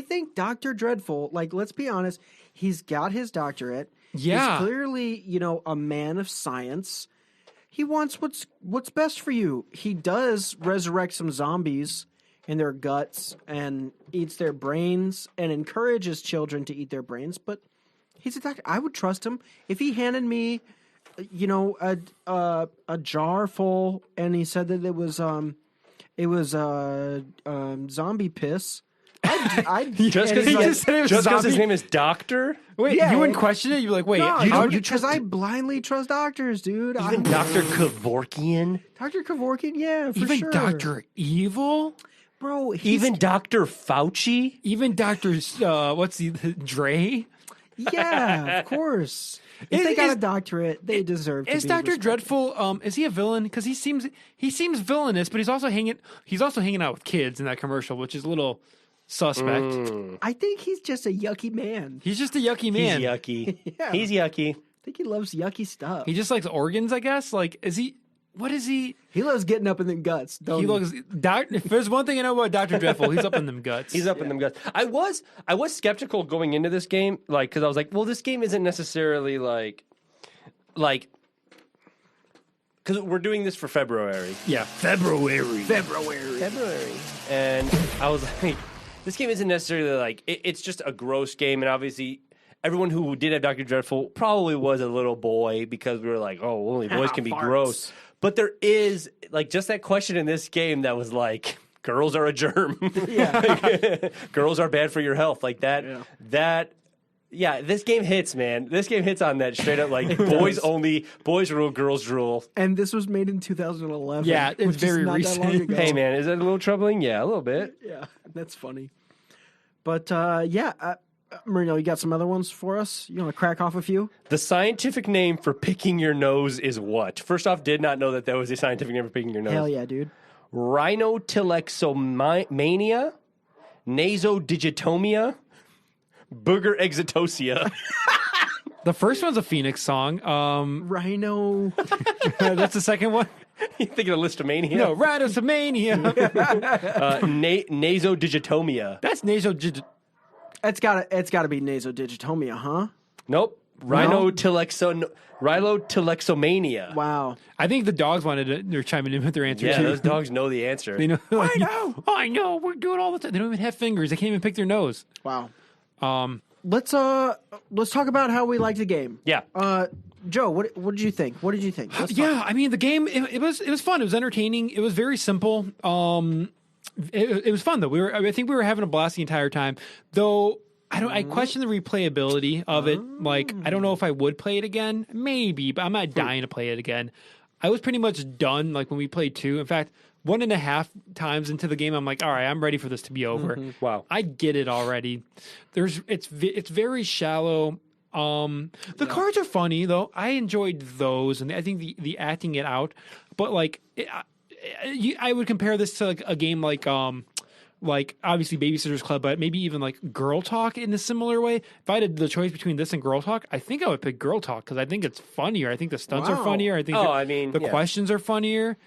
think Dr. Dreadful, like, let's be honest, he's got his doctorate. Yeah. He's clearly, a man of science. He wants what's best for you. He does resurrect some zombies in their guts and eats their brains and encourages children to eat their brains, but he's a doctor. I would trust him if he handed me, a jar full, and he said that it was zombie piss. I'd Just and because he's like, just said it was his zombie- name is Doctor? Wait, Yeah, you wouldn't and- question it? You'd be like, wait, no, how would you because I blindly trust doctors, dude. Even Dr. Kevorkian? Dr. Kevorkian, yeah, for even sure. Dr. Evil? Bro, he's, Even Dr. Fauci? Even Dr. What's the Dre? yeah, of course. If they got a doctorate, they deserve to Is be Dr. respected. Dreadful, is he a villain? Because he seems villainous, but he's also hanging out with kids in that commercial, which is a little suspect. I think he's just a yucky man. He's just a yucky man. He's yucky. Yeah. He's yucky. I think he loves yucky stuff. He just likes organs, I guess. Like, is he? What is he? He loves getting up in the guts. Don't He looks. If there's one thing I know about Dr. Dreadful, he's up in them guts. He's up in them guts. I was skeptical going into this game, like, because I was like, well, this game isn't necessarily like, because we're doing this for February. Yeah, February. And I was like, this game isn't necessarily like, it's just a gross game. And obviously, everyone who did have Dr. Dreadful probably was a little boy because we were like, oh, only boys can be Farts. gross. But there is, like, just that question in this game that was like, girls are a germ. Yeah. Girls are bad for your health. Like this game hits, man. This game hits on that straight up, like, boys rule, girls rule. And this was made in 2011. Yeah, it's which is very not that long recent. ago. Hey, man, is that a little troubling? Yeah, a little bit. Yeah, that's funny. But Marino, you got some other ones for us? You want to crack off a few? The scientific name for picking your nose is what? First off, did not know that was a scientific name for picking your nose. Hell yeah, dude. Rhinotilexomania, nasodigitomia, booger exotosia. The first one's a Phoenix song. Rhino. That's the second one. You thinking of listomania? No, Rhinosomania. Nasodigitomia. That's nasal. It's gotta be nasodigitomia, huh? Nope. Rhinotilexomania. Wow. I think the dogs they're chiming in with their answer Yeah, too. those dogs know the answer. They know. I know. I know. We're doing all the time. They don't even have fingers. They can't even pick their nose. Wow. Let's talk about how we like the game. Yeah. Joe, what did you think? What did you think? Let's talk. Yeah, I mean the game it was fun. It was entertaining. It was very simple. It was fun though. I think we were having a blast the entire time. Though I question the replayability of it. Like I don't know if I would play it again. Maybe, but I'm not dying to play it again. I was pretty much done like when we played 2. In fact, 1.5 times into the game, I'm like, all right, I'm ready for this to be over. Wow. I get it already. It's very shallow. The cards are funny though. I enjoyed those, and I think the acting it out. But like, I would compare this to like a game like obviously Babysitter's Club, but maybe even like Girl Talk in a similar way. If I had the choice between this and Girl Talk, I think I would pick Girl Talk because I think it's funnier. I think the stunts are funnier. I think the questions are funnier.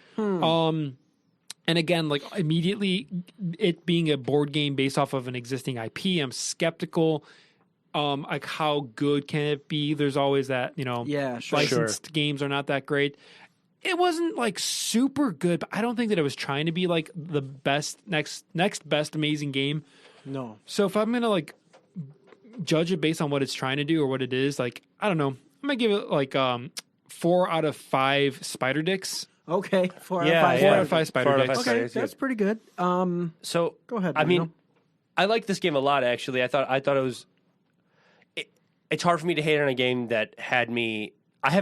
And again, like immediately it being a board game based off of an existing IP, I'm skeptical. Like how good can it be? There's always that, licensed games are not that great. It wasn't like super good, but I don't think that it was trying to be like the best next best amazing game. No. So if I'm gonna like judge it based on what it's trying to do or what it is, like I don't know, I'm gonna give it like 4 out of 5 spider dicks. Okay, 4 out of 5. 4 out of 5 spider dicks. Okay, that's pretty good. So go ahead. I Marino. mean, I like this game a lot. Actually, I thought it was. It's hard for me to hate on a game that had me. I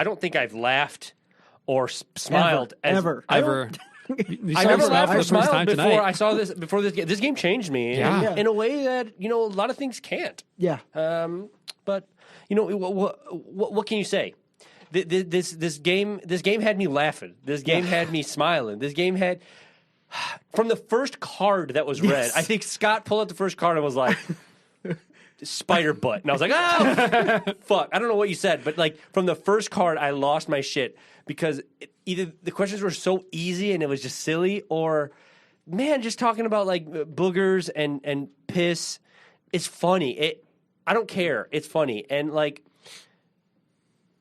don't think I've laughed or smiled ever. I never laughed or smiled before I saw this. Before this game, this game changed me in a way that a lot of things can't. Yeah. But what can you say? This game had me laughing. This game had me smiling. This game had from the first card that was read. I think Scott pulled out the first card and was like. Spider butt. And I was like, oh, fuck. I don't know what you said, but like from the first card, I lost my shit because either the questions were so easy and it was just silly, or man, just talking about like boogers and piss is funny. I don't care. It's funny. And like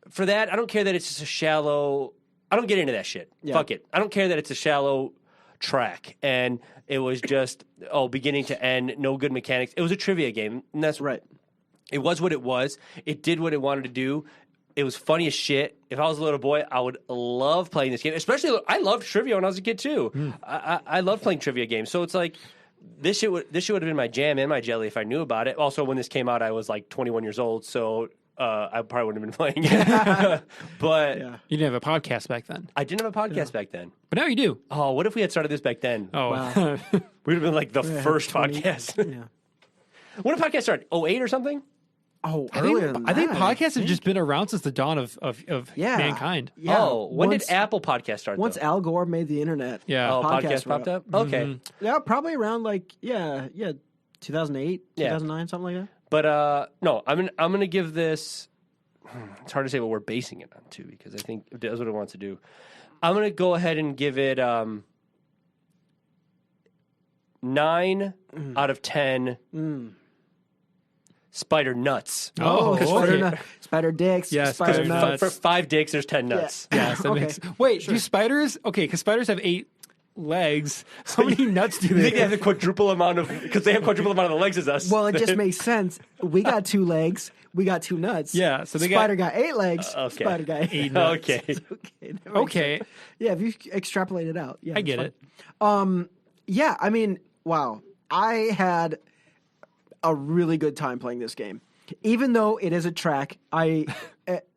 for that, I don't care that it's just a shallow. I don't get into that shit. Yeah. Fuck it. I don't care that it's a shallow track and it was just beginning to end, no good mechanics. It was a trivia game, and that's right. It was what it was. It did what it wanted to do. It was funny as shit. If I was a little boy, I would love playing this game. Especially, I loved trivia when I was a kid too. I loved playing trivia games. So it's like this shit would have been my jam and my jelly if I knew about it. Also, when this came out, I was like 21 years old, so. I probably wouldn't have been playing it. But you didn't have a podcast back then. I didn't have a podcast back then. But now you do. Oh, what if we had started this back then? Oh, wow. We'd have been like the first podcast. Yeah. When did podcast start? 08 or something? Oh, I think podcasts have just been around since the dawn of mankind. Yeah. Oh, when did Apple Podcast start? Once Al Gore made the internet. Yeah. Oh, podcast popped up? Okay. Yeah, probably around like 2008, 2009, something like that. But no, I'm gonna give this. It's hard to say what we're basing it on too, because I think it does what it wants to do. I'm gonna go ahead and give it 9 out of 10. Spider nuts. Spider dicks. Yeah, spider nuts. For 5 dicks, there's 10 nuts. Yeah. Yes, that makes. Wait, do spiders? Okay, because spiders have 8 legs. How many nuts do You they think they have the quadruple amount of, because they have quadruple amount of the legs as us. Well, it just makes sense. We got 2 legs. We got 2 nuts. Yeah, so Spider got 8 legs. Okay. Spider got 8 nuts. Okay. Okay. Yeah, if you extrapolate it out. Yeah, I get it. Yeah, I mean, wow. I had a really good time playing this game. Even though it is a track, I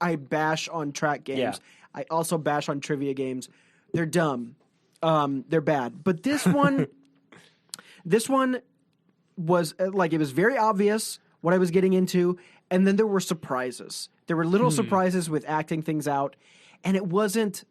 bash on track games. Yeah. I also bash on trivia games. They're dumb. They're bad. But this one was like, it was very obvious what I was getting into, and then there were surprises. There were little surprises with acting things out, and it wasn't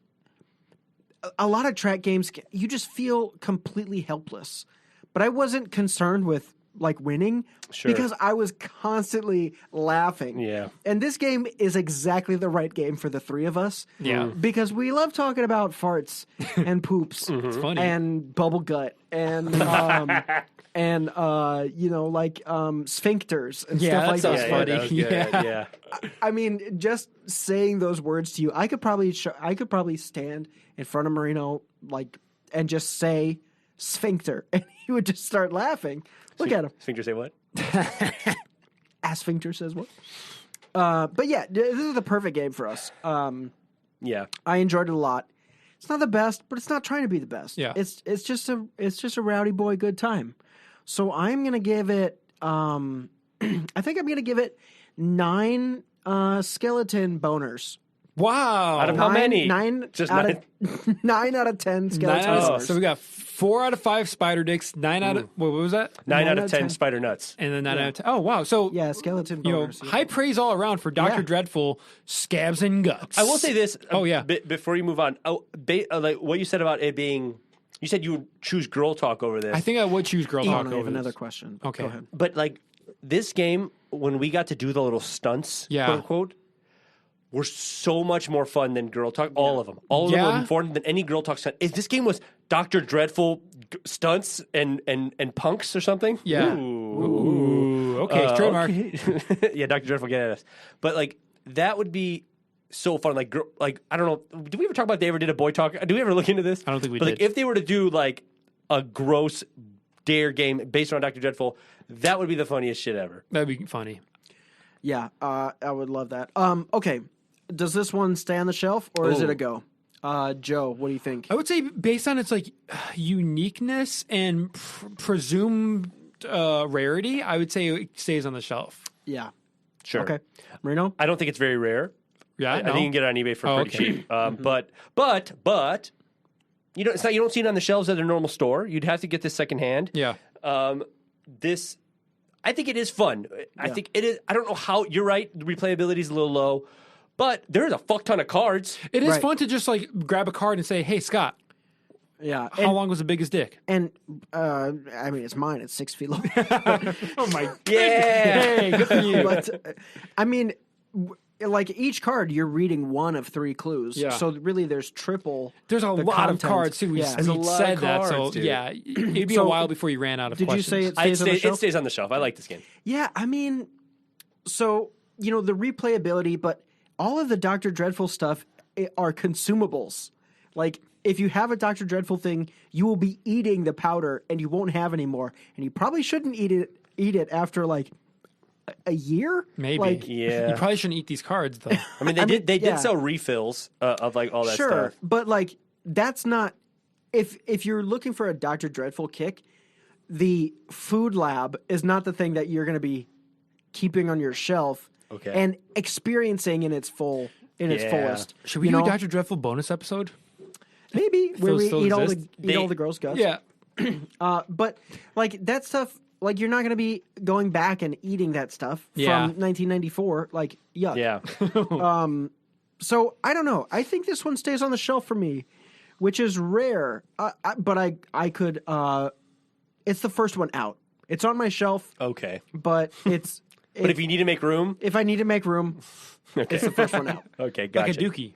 a lot of track games. You just feel completely helpless. But I wasn't concerned with like winning because I was constantly laughing. Yeah. And this game is exactly the right game for the 3 of us. Yeah. Because we love talking about farts and poops It's funny. and bubble gut and sphincters and stuff like sounds that. funny. That was good. Yeah. I mean, just saying those words to you, I could probably stand in front of Marino and just say sphincter, and he would just start laughing. Look at him. Sphincter say what? Sphincter says what? But yeah, this is the perfect game for us. Yeah. I enjoyed it a lot. It's not the best, but it's not trying to be the best. Yeah. It's just a rowdy boy good time. So I'm gonna give it. I think I'm gonna give it 9 skeleton boners. Wow. Out of how many? 9 Just out 9. of 9 out of 10 skeleton boners. So we got 4 out of 5 spider dicks, 9 out of what was that? 9 out out of of 10 10. spider nuts. And then 9 out of 10. Oh wow. So Yeah, skeleton you know, boners. high praise all around for Dr. Yeah. Dreadful, Scabs and Guts. I will say this. Oh, yeah. Before you move on, like what you said about it being, you said you would choose girl talk over this. I think I would choose Girl Oh, Talk no, I over have another this. question. Okay. Go ahead. But like this game, when we got to do the little stunts, Yeah. quote unquote, were so much more fun than Girl Talk. All of them. All of them Yeah? were more fun than any Girl Talk stunt. If this game was Dr. Dreadful stunts and punks or something. Yeah. Ooh, okay, trademark. Okay. Yeah, Dr. Dreadful, get at us. But like that would be so fun. Like I don't know. Did we ever talk about if they ever did a boy talk? Did we ever look into this? I don't think we but Like did. if they were to do like a gross dare game based on Dr. Dreadful, that would be the funniest shit ever. That'd be funny. Yeah, I would love that. Okay, does this one stay on the shelf or is it a go? Joe, what do you think? I would say based on its like uniqueness and presumed rarity, I would say it stays on the shelf. Yeah. Sure. Okay. Marino? I don't think it's very rare. Yeah, I think you can get it on eBay for pretty okay. cheap. But you don't. It's not. You don't see it on the shelves at a normal store. You'd have to get this secondhand. Yeah. This, I think it is fun. I think it is. I don't know how. You're right. The replayability is a little low, but there's a fuck ton of cards. It is Right. fun to just like grab a card and say, "Hey, Scott, Yeah. how long was the biggest dick?" And I mean, it's mine. It's 6 feet long. Oh my! Yeah. Hey, good for you. But I mean, like each card, you're reading one of 3 clues. Yeah. So really, there's triple. There's a the lot of content. cards too. We Yeah. There's a lot said of that, so cards, dude. yeah, it'd be So, a while before you ran out of Did you questions. say it stays on the It shelf? stays on the shelf. I like this game. Yeah, I mean, so you know the replayability, but all of the Dr. Dreadful stuff are consumables. Like if you have a Dr. Dreadful thing, you will be eating the powder, and you won't have any more, and you probably shouldn't eat it after like a year. Maybe. Like, Yeah. You probably shouldn't eat these cards though. I mean, they did yeah. sell refills of like all that sure, stuff. but like that's not. If you're looking for a Dr. Dreadful kick, the food lab is not the thing that you're going to be keeping on your shelf Okay. and experiencing in its fullest. Should we You do know? a Dr. Dreadful bonus episode? Maybe where we still eat all exist? the gross guts. Yeah. But like that stuff, like you're not going to be going back and eating that stuff Yeah. from 1994. Like yuck. Yeah. So I don't know. I think this one stays on the shelf for me, which is rare. But I could. It's the first one out. It's on my shelf, Okay. but it's. But if you need to make room, if I need to make room, it's the first one out. okay, gotcha. Like a dookie.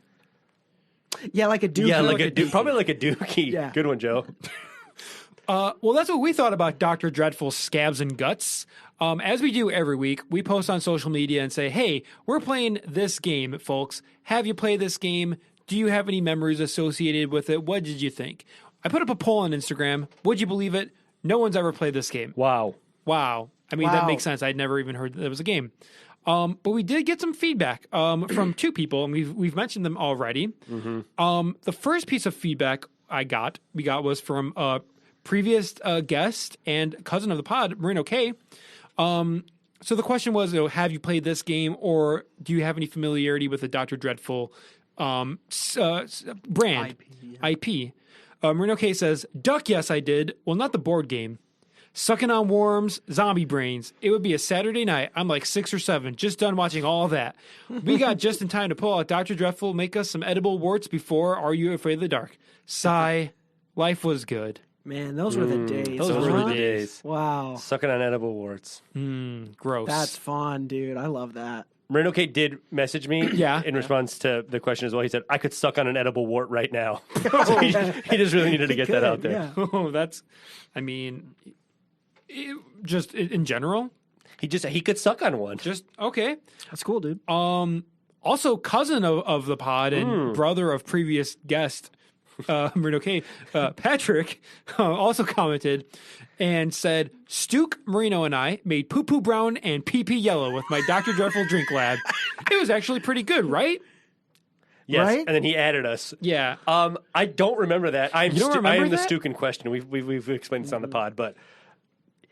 Yeah, like a dookie. Yeah, like a probably like a dookie. Yeah. Good one, Joe. Well, that's what we thought about Dr. Dreadful Scabs and Guts. As we do every week, we post on social media and say, hey, we're playing this game, folks. Have you played this game? Do you have any memories associated with it? What did you think? I put up a poll on Instagram. Would you believe it? No one's ever played this game. Wow. Wow. I mean, that Wow. makes sense. I'd never even heard that there was a game. But we did get some feedback from 2 people, and we've mentioned them already. The first piece of feedback we got was from a previous guest and cousin of the pod, Marino K. So the question was, have you played this game, or do you have any familiarity with the Dr. Dreadful brand IP? Marino K says, "Duck, yes, I did. Well, not the board game. Sucking on worms, zombie brains. It would be a Saturday night. I'm like 6 or 7, just done watching all that. We got just in time to pull out Dr. Dreadful, make us some edible warts before Are You Afraid of the Dark? Sigh. Life was good. Man, those were the days. those Those were were the the days. Wow. Sucking on edible warts. Gross. That's fun, dude. I love that. Marino K did message me Yeah. in response to the question as well. He said, I could suck on an edible wart right now. So he just really needed to get that out there. Yeah. Oh, that's, I mean, just in general, He could suck on one. just okay. That's cool, dude. Also, cousin of the pod and brother of previous guest, Marino K, Patrick also commented and said, Stuke, Marino, and I made poo poo brown and pee pee yellow with my Dr. Dreadful drink lab. It was actually pretty good, right? Yes, Right? and then he added us. Yeah. I don't remember that. I don't remember am the that? Stuke in question. We've explained this on the pod, but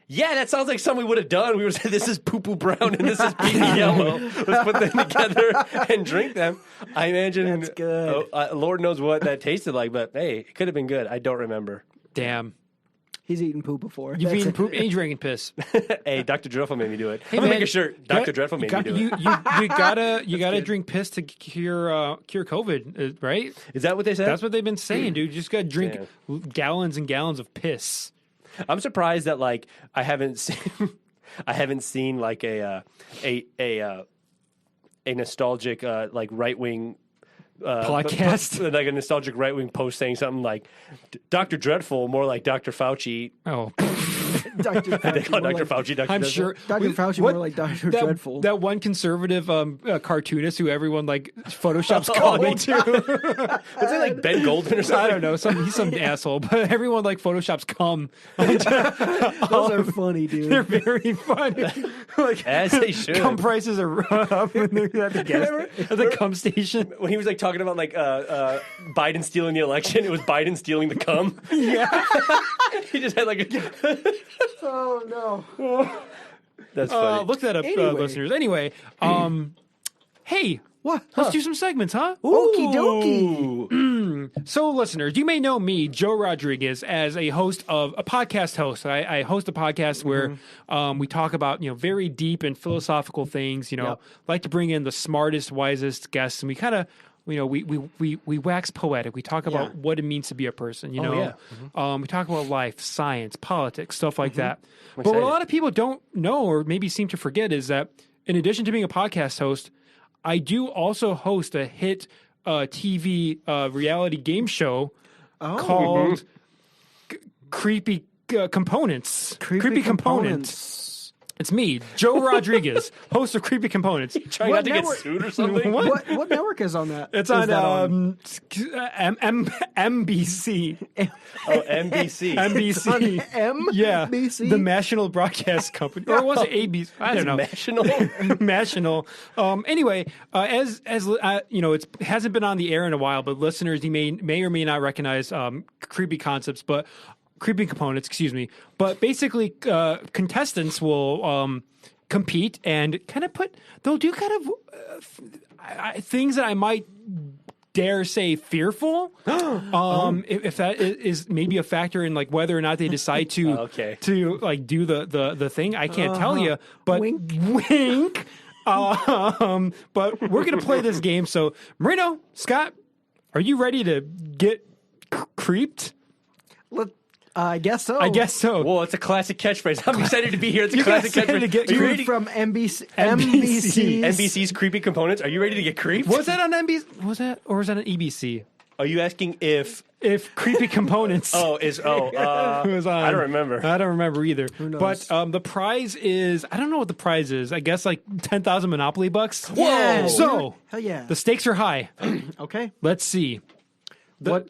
yeah, that sounds like something we would have done. We would say this is poo poo brown and this is pee pee yellow. Let's put them together and drink them. I imagine That's good. Lord knows what that tasted like, but hey, it could have been good. I don't remember. Damn. He's eaten poo before. You've That's eaten it. poop and you're drinking piss. Hey, Dr. Dreadful made me do it. Hey, I'm gonna man, make a shirt. Dr. Dreadful made me do it. You gotta drink piss to cure COVID, right? Is that what they said? That's what they've been saying, dude. You just gotta drink gallons and gallons of piss. I'm surprised that like I haven't seen like a nostalgic like right wing Podcast? like a nostalgic right wing post saying something like Dr. Dreadful, more like Dr. Fauci. Oh, Dr. They Fauci, call more Dr. like, Fauci. Dr. I'm Dreadful. sure. Dr. Fauci more like Dr. Dreadful. That one conservative cartoonist who everyone like photoshops Oh, cum to. Was it like Ben Goldman or something? I don't know. He's some asshole, but everyone like photoshops cum. Those are funny, dude. They're very funny. Like As they should. cum prices are up when they're at the gas at the cum station. When he was like talking about like Biden stealing the election, it was Biden stealing the cum. Yeah. He just had like a. Oh, no. That's funny. Look that up, Anyway. listeners. Anyway, hey, What? let's do some segments, huh? Okie dokie. So, listeners, you may know me, Joe Rodriguez, as a host of a podcast host. I host a podcast where we talk about very deep and philosophical things. Like to bring in the smartest, wisest guests, and we kind of. We wax poetic. We talk about what it means to be a person. We talk about life, science, politics, stuff like that. But what a lot of people don't know, or maybe seem to forget, is that in addition to being a podcast host, I do also host a hit TV reality game show called Creepy Components. Creepy Components. It's me, Joe Rodriguez, host of Creepy Components. Trying What not to get network- sued or something. What network is on that? It's Is on, that MBC. Oh, NBC. NBC. MBC? The National Broadcast Company. Or was it ABC? I don't know. National. National. Anyway, as it hasn't been on the air in a while, but listeners, you may or may not recognize creepy concepts, but creepy components, excuse me. But basically, contestants will compete and they'll do kind of things that I might dare say fearful. If that is maybe a factor in like whether or not they decide to to like do the thing, I can't tell you. But wink. But we're gonna play this game. So Marino, Scott, are you ready to get creeped? I guess so. I guess so. Whoa, it's a classic catchphrase. I'm excited to be here. It's a You're classic excited catchphrase. to get Are you creeped ready? From NBC. NBC's creepy components. Are you ready to get creeped? Was that on NBC? Was that or was that on EBC? Are you asking if creepy components? was on? I don't remember. I don't remember either. knows? But the prize is I don't know what the prize is. I guess like 10,000 Monopoly bucks. Yeah, So hell yeah. the stakes are high. Okay. Let's see.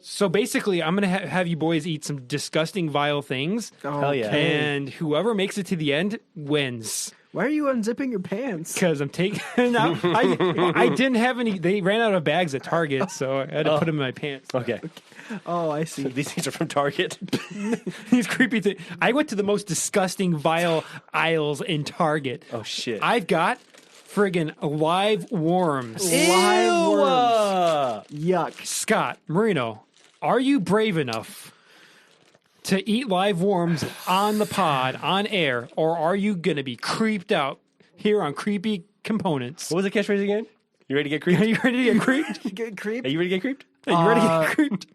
So basically, I'm going to have you boys eat some disgusting, vile things. Hell yeah. And whoever makes it to the end wins. Why are you unzipping your pants? Because I'm taking out. I didn't have any. They ran out of bags at Target, so I had to put them in my pants. Okay. Oh, I see. These things are from Target. These creepy things. I went to the most disgusting, vile aisles in Target. Oh shit. I've got friggin' live worms. Live worms. Yuck. Scott, Marino, are you brave enough to eat live worms on the pod, on air, or are you going to be creeped out here on Creepy Components? What was the catchphrase again? You ready to get creeped? Are you ready to get creeped? Get creep. Are you ready to get creeped? Are you ready to get creeped?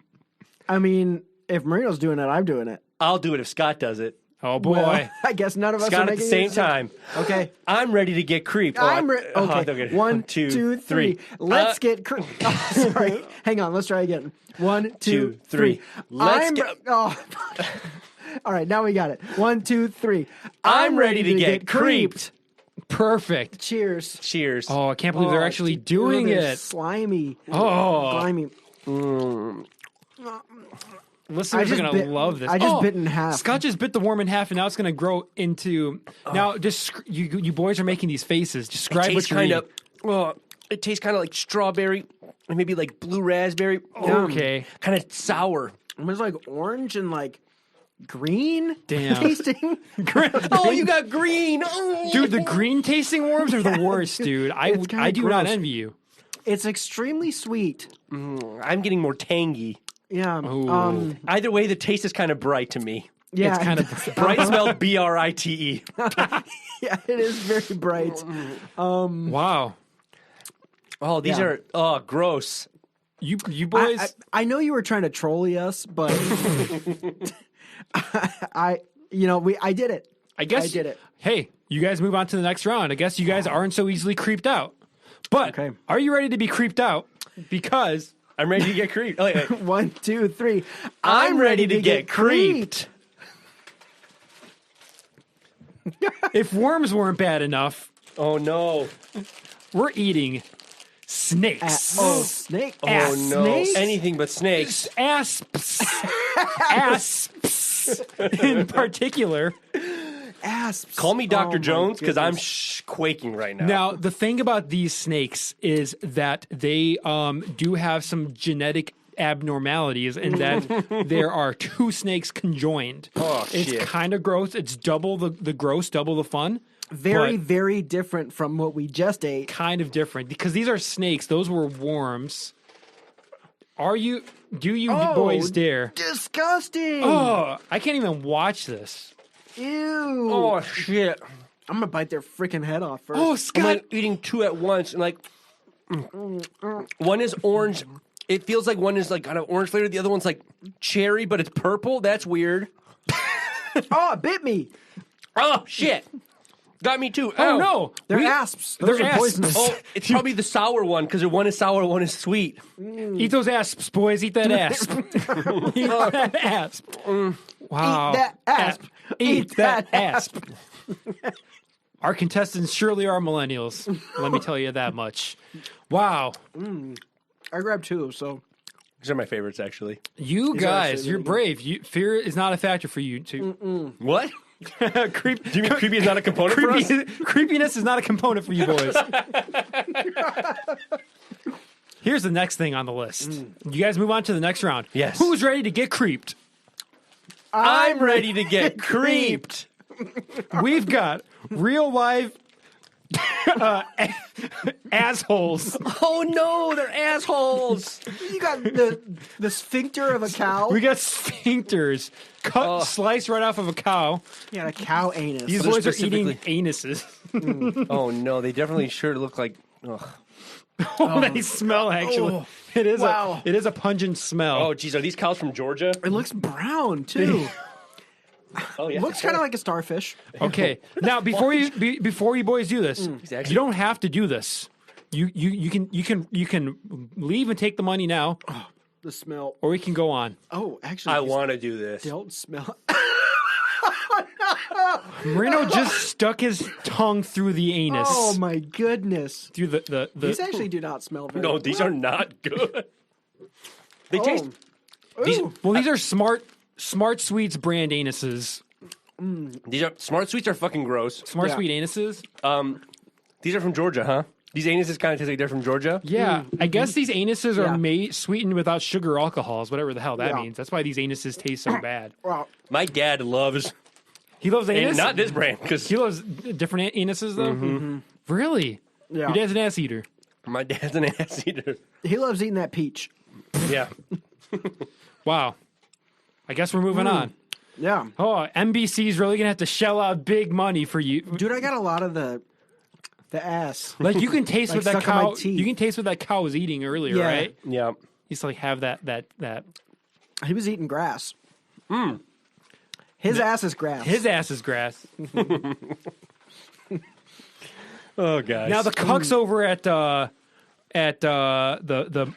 I mean, if Marino's doing it, I'm doing it. I'll do it if Scott does it. Oh, boy. Well, I guess none of us are Scott at making the same it, so- time. Okay. I'm ready to get creeped. Okay. 1, 2, 3. Let's get creeped. Oh, sorry. Hang on. Let's try again. 1, 2, 3. Let's get. Oh. All right. Now we got it. 1, 2, 3. I'm ready to get creeped. Perfect. Cheers. Cheers. Oh, I can't believe they're actually doing they're it. Slimy. Oh. Slimy. Listeners are going to love this. I just bit in half. Scott just bit the worm in half, and now it's going to grow into. Now, just you boys are making these faces. Describe what you're eating. It tastes kind of like strawberry, and maybe like blue raspberry. Okay. Kind of sour. It was like orange and like green Damn. tasting. Oh, you got green. Oh. Dude, the green tasting worms are the worst, dude. I do not gross. envy you. It's extremely sweet. I'm getting more tangy. Yeah. Ooh. Either way, the taste is kind of bright to me. Yeah. It's kind of Bright spelled Brite. Yeah, it is very bright. wow. Oh, these Yeah. are gross. You boys. I know you were trying to troll us, but I did it. I guess I did it. Hey, you guys move on to the next round. I guess you guys aren't so easily creeped out. But Okay. are you ready to be creeped out? Because I'm ready to get creeped. Oh, wait. 1, 2, 3. I'm ready to get creeped. if worms weren't bad enough, Oh, no. we're eating snakes. Snake. Oh, no. Snakes? Anything but snakes. Asps. Asps. In particular. Asps. Call me Dr. Oh, my Jones because I'm goodness. quaking right now. Now, the thing about these snakes is that they do have some genetic abnormalities in that there are two snakes conjoined. Oh, it's shit. kind of gross. It's double the gross, double the fun. Very, but very different from what we just ate. kind of different because these are snakes. Those were worms. Do you boys dare? Disgusting. Oh, I can't even watch this. Ew. Oh, shit. I'm going to bite their freaking head off first. Oh, I'm Scott. like eating two at once. And like, one is orange. It feels like one is like kind of orange flavor. The other one's like cherry, but it's purple. That's weird. Oh, it bit me. Oh, shit. Got me too. Oh Ow. no, They're asps. Those they're are asps. poisonous. Oh, it's probably the sour one because one is sour, one is sweet. Eat those asps, boys. Eat that asp. Eat that asp. Wow. Eat that asp. Eat that asp. Our contestants surely are millennials. Let me tell you that much. Wow. I grabbed 2, so. These are my favorites, actually. You These are guys, actually you're really brave. Fear is not a factor for you. What? Creep, Do you mean creepy is not a component for us? creepiness is not a component for you boys. Here's the next thing on the list. You guys move on to the next round. Yes. Who's ready to get creeped? I'm ready to get creeped. We've got real live assholes. Oh no, they're assholes. You got the sphincter of a cow. We got sphincters sliced right off of a cow. You got a cow anus. These They're boys are eating specifically- anuses. Oh no, they definitely sure look like. Ugh. They smell actually. Oh, it is wow. it is a pungent smell. Oh geez, are these cows from Georgia? It looks brown, too. Oh yeah, Looks kind of like a starfish. Okay. Now before you boys do this, Exactly. you don't have to do this. You can leave and take the money now, The smell. or we can go on. Oh, actually. I these want to do this. Don't smell. Marino just stuck his tongue through the anus. Oh, my goodness. Through the These actually do not smell very No, these are not good. They taste. these are Smart Sweets brand anuses. These are Smart Sweets are fucking gross. Smart Yeah. Sweet anuses. These are from Georgia, huh? These anuses kind of taste like they're from Georgia. Yeah, I guess these anuses Yeah. are made sweetened without sugar or alcohols, whatever the hell that Yeah. means. That's why these anuses taste so bad. Wow. My dad loves, He loves anus. and not this brand, because He loves different anuses though. Really? Yeah. Your dad's an ass eater. my dad's an ass eater. He loves eating that peach. Yeah. Wow. I guess we're moving on. Yeah. Oh, NBC's really gonna have to shell out big money for you. Dude, I got a lot of the ass. Like you can taste Like what that stuck on my cow. teeth. You can taste what that cow was eating earlier, Yeah. right? Yeah. He's like have that. He was eating grass. His ass is grass. His ass is grass. Oh, guys. Now the cucks over at the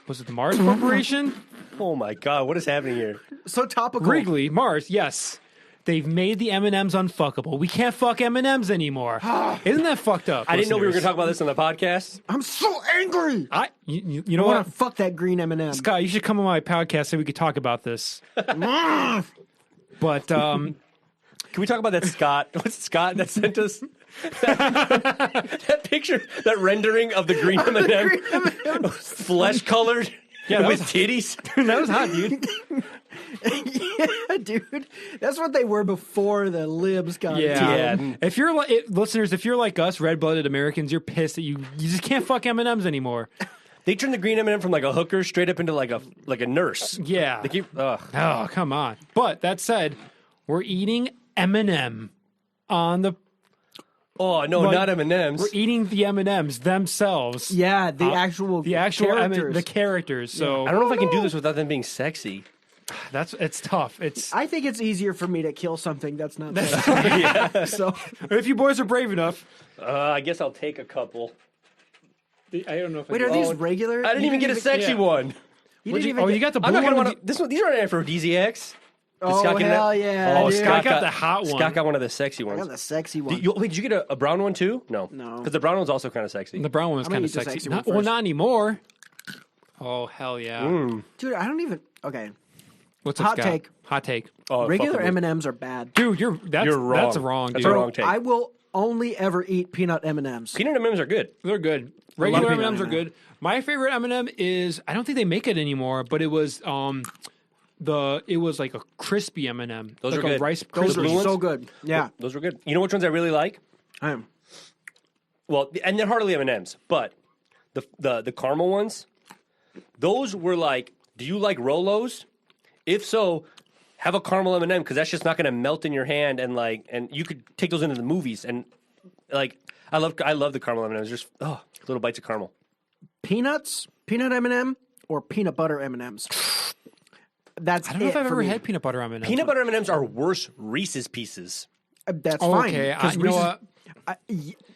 was it the Mars Corporation? Oh, my God. What is happening here? so topical. Wrigley, Mars, yes. They've made the M&Ms unfuckable. We can't fuck M&Ms anymore. Isn't that fucked up? I didn't know we were going to listeners? talk about this on the podcast. I'm so angry. You I know want what? to fuck that green M&M. Scott, you should come on my podcast so we could talk about this. But Can we talk about that Scott? What's Scott that sent us that picture, that rendering of the green M&M, flesh colored, that with was- titties? that was hot, dude. Yeah, dude. That's what they were before the libs got Yeah. into them. If you're listeners, if you're like us, red-blooded Americans, you're pissed that you just can't fuck M&Ms anymore. They turned the green M&M from like a hooker straight up into like a nurse. Yeah. They keep. Ugh. Oh, come on. But that said, we're eating M&M on the. Oh no, Like, not M&Ms. We're eating the M&Ms themselves. Yeah, the actual characters. the characters. So I don't know if I can do this without them being sexy. it's tough. It's I think it's easier for me to kill something that's not sexy. So if you boys are brave enough. I guess I'll take a couple. I don't know if wait, are these regular? I didn't even get a sexy one. You didn't even you get- got the I'm blue not gonna one. want to. This one. These aren't aphrodisiacs. Did Oh Scott get hell that? yeah! Oh, dude. Scott got the hot one. Scott got one of the sexy I ones. got the sexy one. Wait, did you get a brown one too? No. No. Because the brown one's also kind of sexy. The brown one was I'm gonna kind of eat the sexy. sexy one Well, first. not anymore. Oh hell yeah! Dude, I don't even. Okay, What's up, Hot Scott? take. Hot take. Oh, regular fuck with me. M&Ms are bad. Dude, you're wrong. That's wrong, That's dude. a wrong take. I will only ever eat peanut M&Ms. Peanut M&Ms are good. They're good. Regular peanut M&Ms are M&M. good. My favorite M&M is I don't think they make it anymore, but it was it was like a crispy M&M. Those like are a good. rice Those crispy. are blue ones? so good. Yeah, Those were good. You know which ones I really like? I am. Well, and they're hardly M&Ms, but the caramel ones, those were like, do you like Rolos? If so, have a caramel M&M because that's just not going to melt in your hand and you could take those into the movies and like I love the caramel M&Ms. Just little bites of caramel. Peanuts, peanut M&M, or peanut butter M&Ms. That's I don't know if I've for ever me. had peanut butter M&Ms. Peanut butter M&Ms are worse Reese's Pieces. That's Oh, fine. okay. 'cause You know Reese's- what?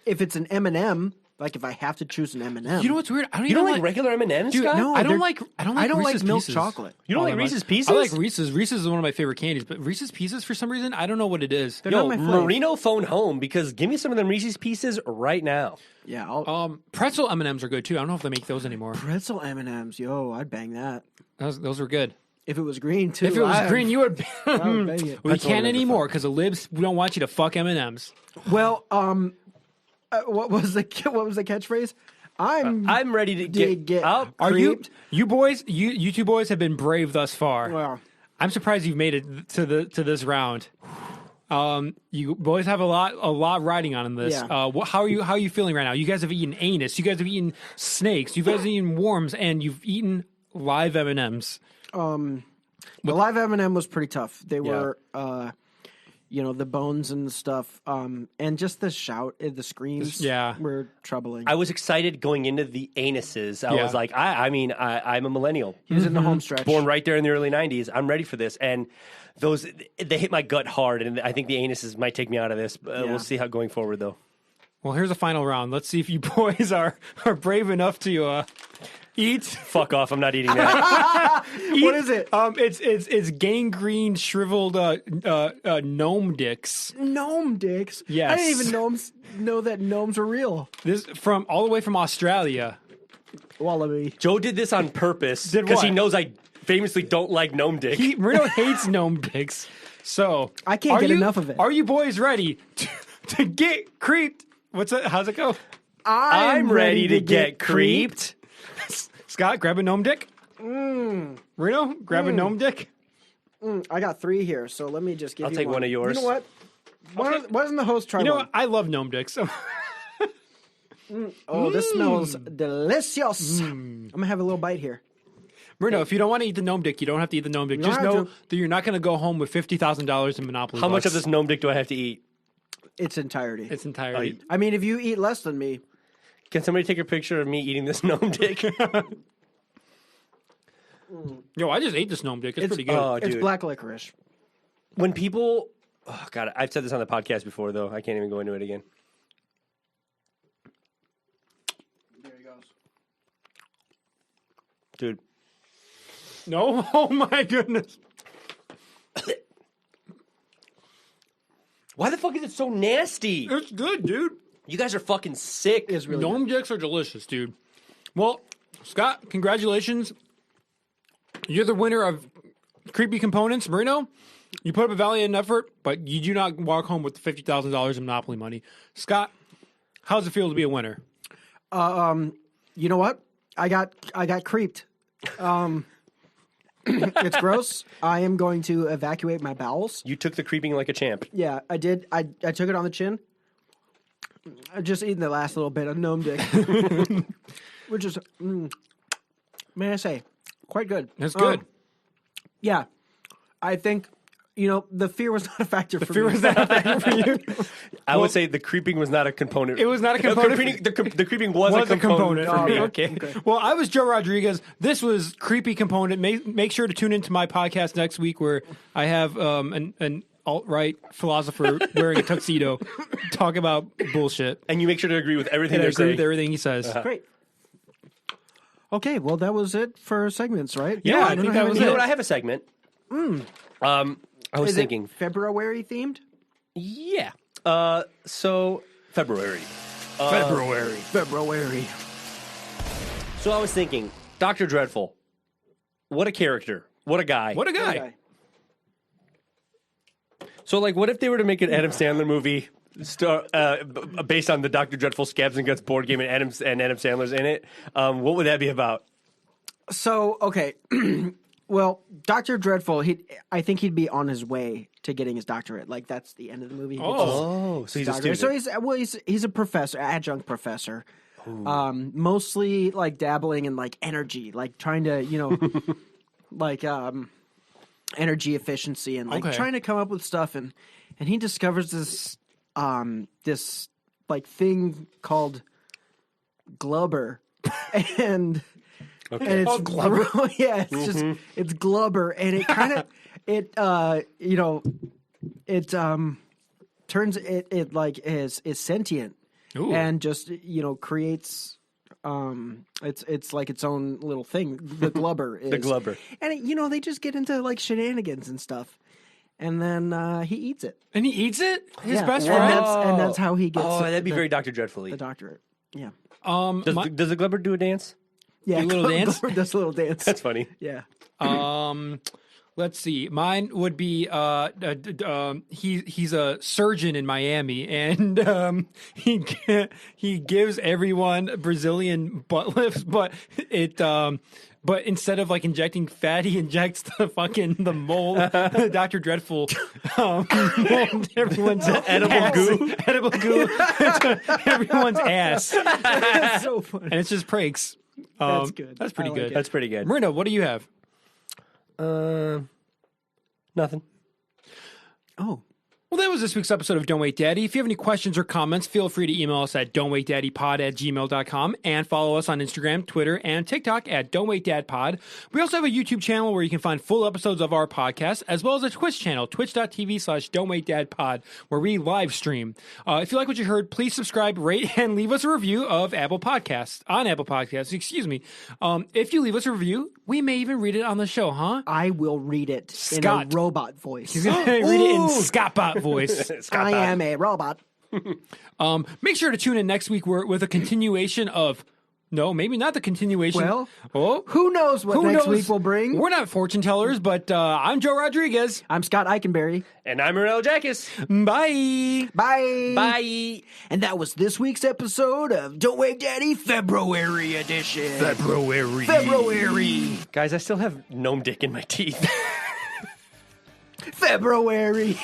if it's an M&M, like if I have to choose an M&M, You know what's weird? I don't You even don't like regular M&Ms, Dude, Scott? no, I don't they're- like. I don't like. I don't like Reese's milk Pieces. chocolate. You don't all like that much. Reese's Pieces? I like Reese's. Reese's is one of my favorite candies, but Reese's Pieces for some reason I don't know what it is. They're Yo, not my fave. Marino phone home because give me some of them Reese's Pieces right now. Yeah, I'll, Pretzel M&Ms are good too. I don't know if they make those anymore. pretzel M&Ms. Yo, I'd bang that. Those are good. If it was green too. If it was I'd- green, you would. I would bang it. We Pretzel can't M&Ms are anymore because the libs. We don't want you to fuck M&Ms. Well, what was the catchphrase? I'm ready to get up. Are you? Creeped. You boys? You two boys have been brave thus far. Well, I'm surprised you've made it to this round. You boys have a lot riding on in this. Yeah. How are you feeling right now? You guys have eaten anus. You guys have eaten snakes. You guys have eaten worms, and you've eaten live M&Ms. the live M&M was pretty tough. They were, the bones and the stuff, and just the the screams, were troubling. I was excited going into the anuses. I Yeah. was like, I'm a millennial. He was in the home stretch. Born right there in the early 90s. I'm ready for this. And they hit my gut hard. And I think the anuses might take me out of this. We'll see how going forward, though. Well, here's a final round. Let's see if you boys are brave enough to eat. Fuck off. I'm not eating that. What is it? It's gangrene shriveled gnome dicks. Gnome dicks. Yes. I didn't even know that gnomes were real. This from all the way from Australia. Wallaby. Joe did this on purpose Did because he what? knows I famously don't like gnome dick. Marino hates gnome dicks. So I can't get enough of it. Are you boys ready to get creeped? What's it? How's it go? I'm ready to get creeped. Scott, grab a gnome dick. Marino, grab a gnome dick. I got 3 here, so let me just give I'll you take one of yours. You know what? Why doesn't the host try You know one? what? I love gnome dicks. Oh, this smells delicious. I'm gonna have a little bite here. Marino, if you don't want to eat the gnome dick, you don't have to eat the gnome dick. don't Just have know to. that you're not going to go home with $50,000 in Monopoly. How much bucks. of this gnome dick do I have to eat? Its entirety. Its entirety. I mean, if you eat less than me, Can somebody take a picture of me eating this gnome dick? Yo, I just ate this gnome dick. It's pretty good. it's dude. black licorice. When people, oh God, I've said this on the podcast before, though. I can't even go into it again. There he goes. Dude, No? Oh my goodness. Why the fuck is it so nasty? It's good, dude. You guys are fucking sick. It's really Gnome dicks are delicious, dude. Well, Scott, congratulations. You're the winner of Creepy Components. Marino, you put up a valiant effort, but you do not walk home with $50,000 in Monopoly money. Scott, how does it feel to be a winner? You know what? I got creeped. It's gross. I am going to evacuate my bowels. You took the creeping like a champ. Yeah, I did. I took it on the chin. I just eating the last little bit of gnome dick, which is, may I say, quite good. That's good. Yeah, I think the fear was not a factor for me. Fear was not a factor for you. I would say the creeping was not a component. It was not a component. The creeping was a component for me. Okay. Well, I was Joe Rodriguez. This was Creepy Component. Make sure to tune into my podcast next week where I have an alt-right philosopher wearing a tuxedo talk about bullshit. And you make sure to agree with everything And I they're agree saying. with everything he says. Great. Okay, well, that was it for segments, right? Yeah, I think that was You know it. what? I have a segment. I was Is thinking. it February themed? Yeah. So February. February. So I was thinking, Dr. Dreadful. What a character. What a guy. What a guy. Okay. So, like, what if they were to make an Adam Sandler movie based on the Dr. Dreadful Scabs and Guts board game and Adam Sandler's in it? What would that be about? So, okay. Well, Dr. Dreadful, I think he'd be on his way to getting his doctorate. Like, that's the end of the movie. He gets his Oh, so he's a doctorate. student. So he's a professor, adjunct professor. Mostly like dabbling in like energy, like trying to, like energy efficiency and like trying to come up with stuff, and he discovers this this like thing called glubber, and it's glubber. yeah, it's just it's glubber, and it kind of it turns it like is sentient. Ooh. And just creates it's like its own little thing. The glubber is The glubber. and they just get into like shenanigans and stuff, and then he eats it. And he eats it? His best and friend? that's how he gets. Oh, that'd be the, very Dr. Dreadful-y. the doctorate. Yeah, Does the glubber do a dance? yeah. A little dance? Glubber does a little dance. That's funny. Yeah. Let's see. Mine would be he's a surgeon in Miami, and he gives everyone Brazilian butt lifts, but instead of like injecting fat, he injects the mold, Dr. Dreadful mold everyone's Edible goo? edible goo into everyone's ass, That's so funny. and it's just pranks. That's good. That's pretty I like good. it. That's pretty good. Marino, what do you have? Nothing. Oh. Well, that was this week's episode of Don't Wait Daddy. If you have any questions or comments, feel free to email us at don'twaitdaddypod@gmail.com and follow us on Instagram, Twitter, and TikTok at Don't Wait Dad Pod. We also have a YouTube channel where you can find full episodes of our podcast, as well as a Twitch channel, twitch.tv/don'twaitdadpod, where we live stream. If you like what you heard, please subscribe, rate, and leave us a review of Apple Podcasts, on Apple Podcasts, excuse me. If you leave us a review, we may even read it on the show, huh? I will read it Scott. in a robot voice. He's going to read it in Scottbot voice. I am a robot. Make sure to tune in next week with a continuation of. No, maybe not the continuation. Well, who knows what next week will bring? We're not fortune tellers, but I'm Joe Rodriguez. I'm Scott Eichenberry. And I'm Morel Jackus. Bye. Bye. Bye. And that was this week's episode of Don't Wake Daddy February edition. February. Guys, I still have gnome dick in my teeth. February.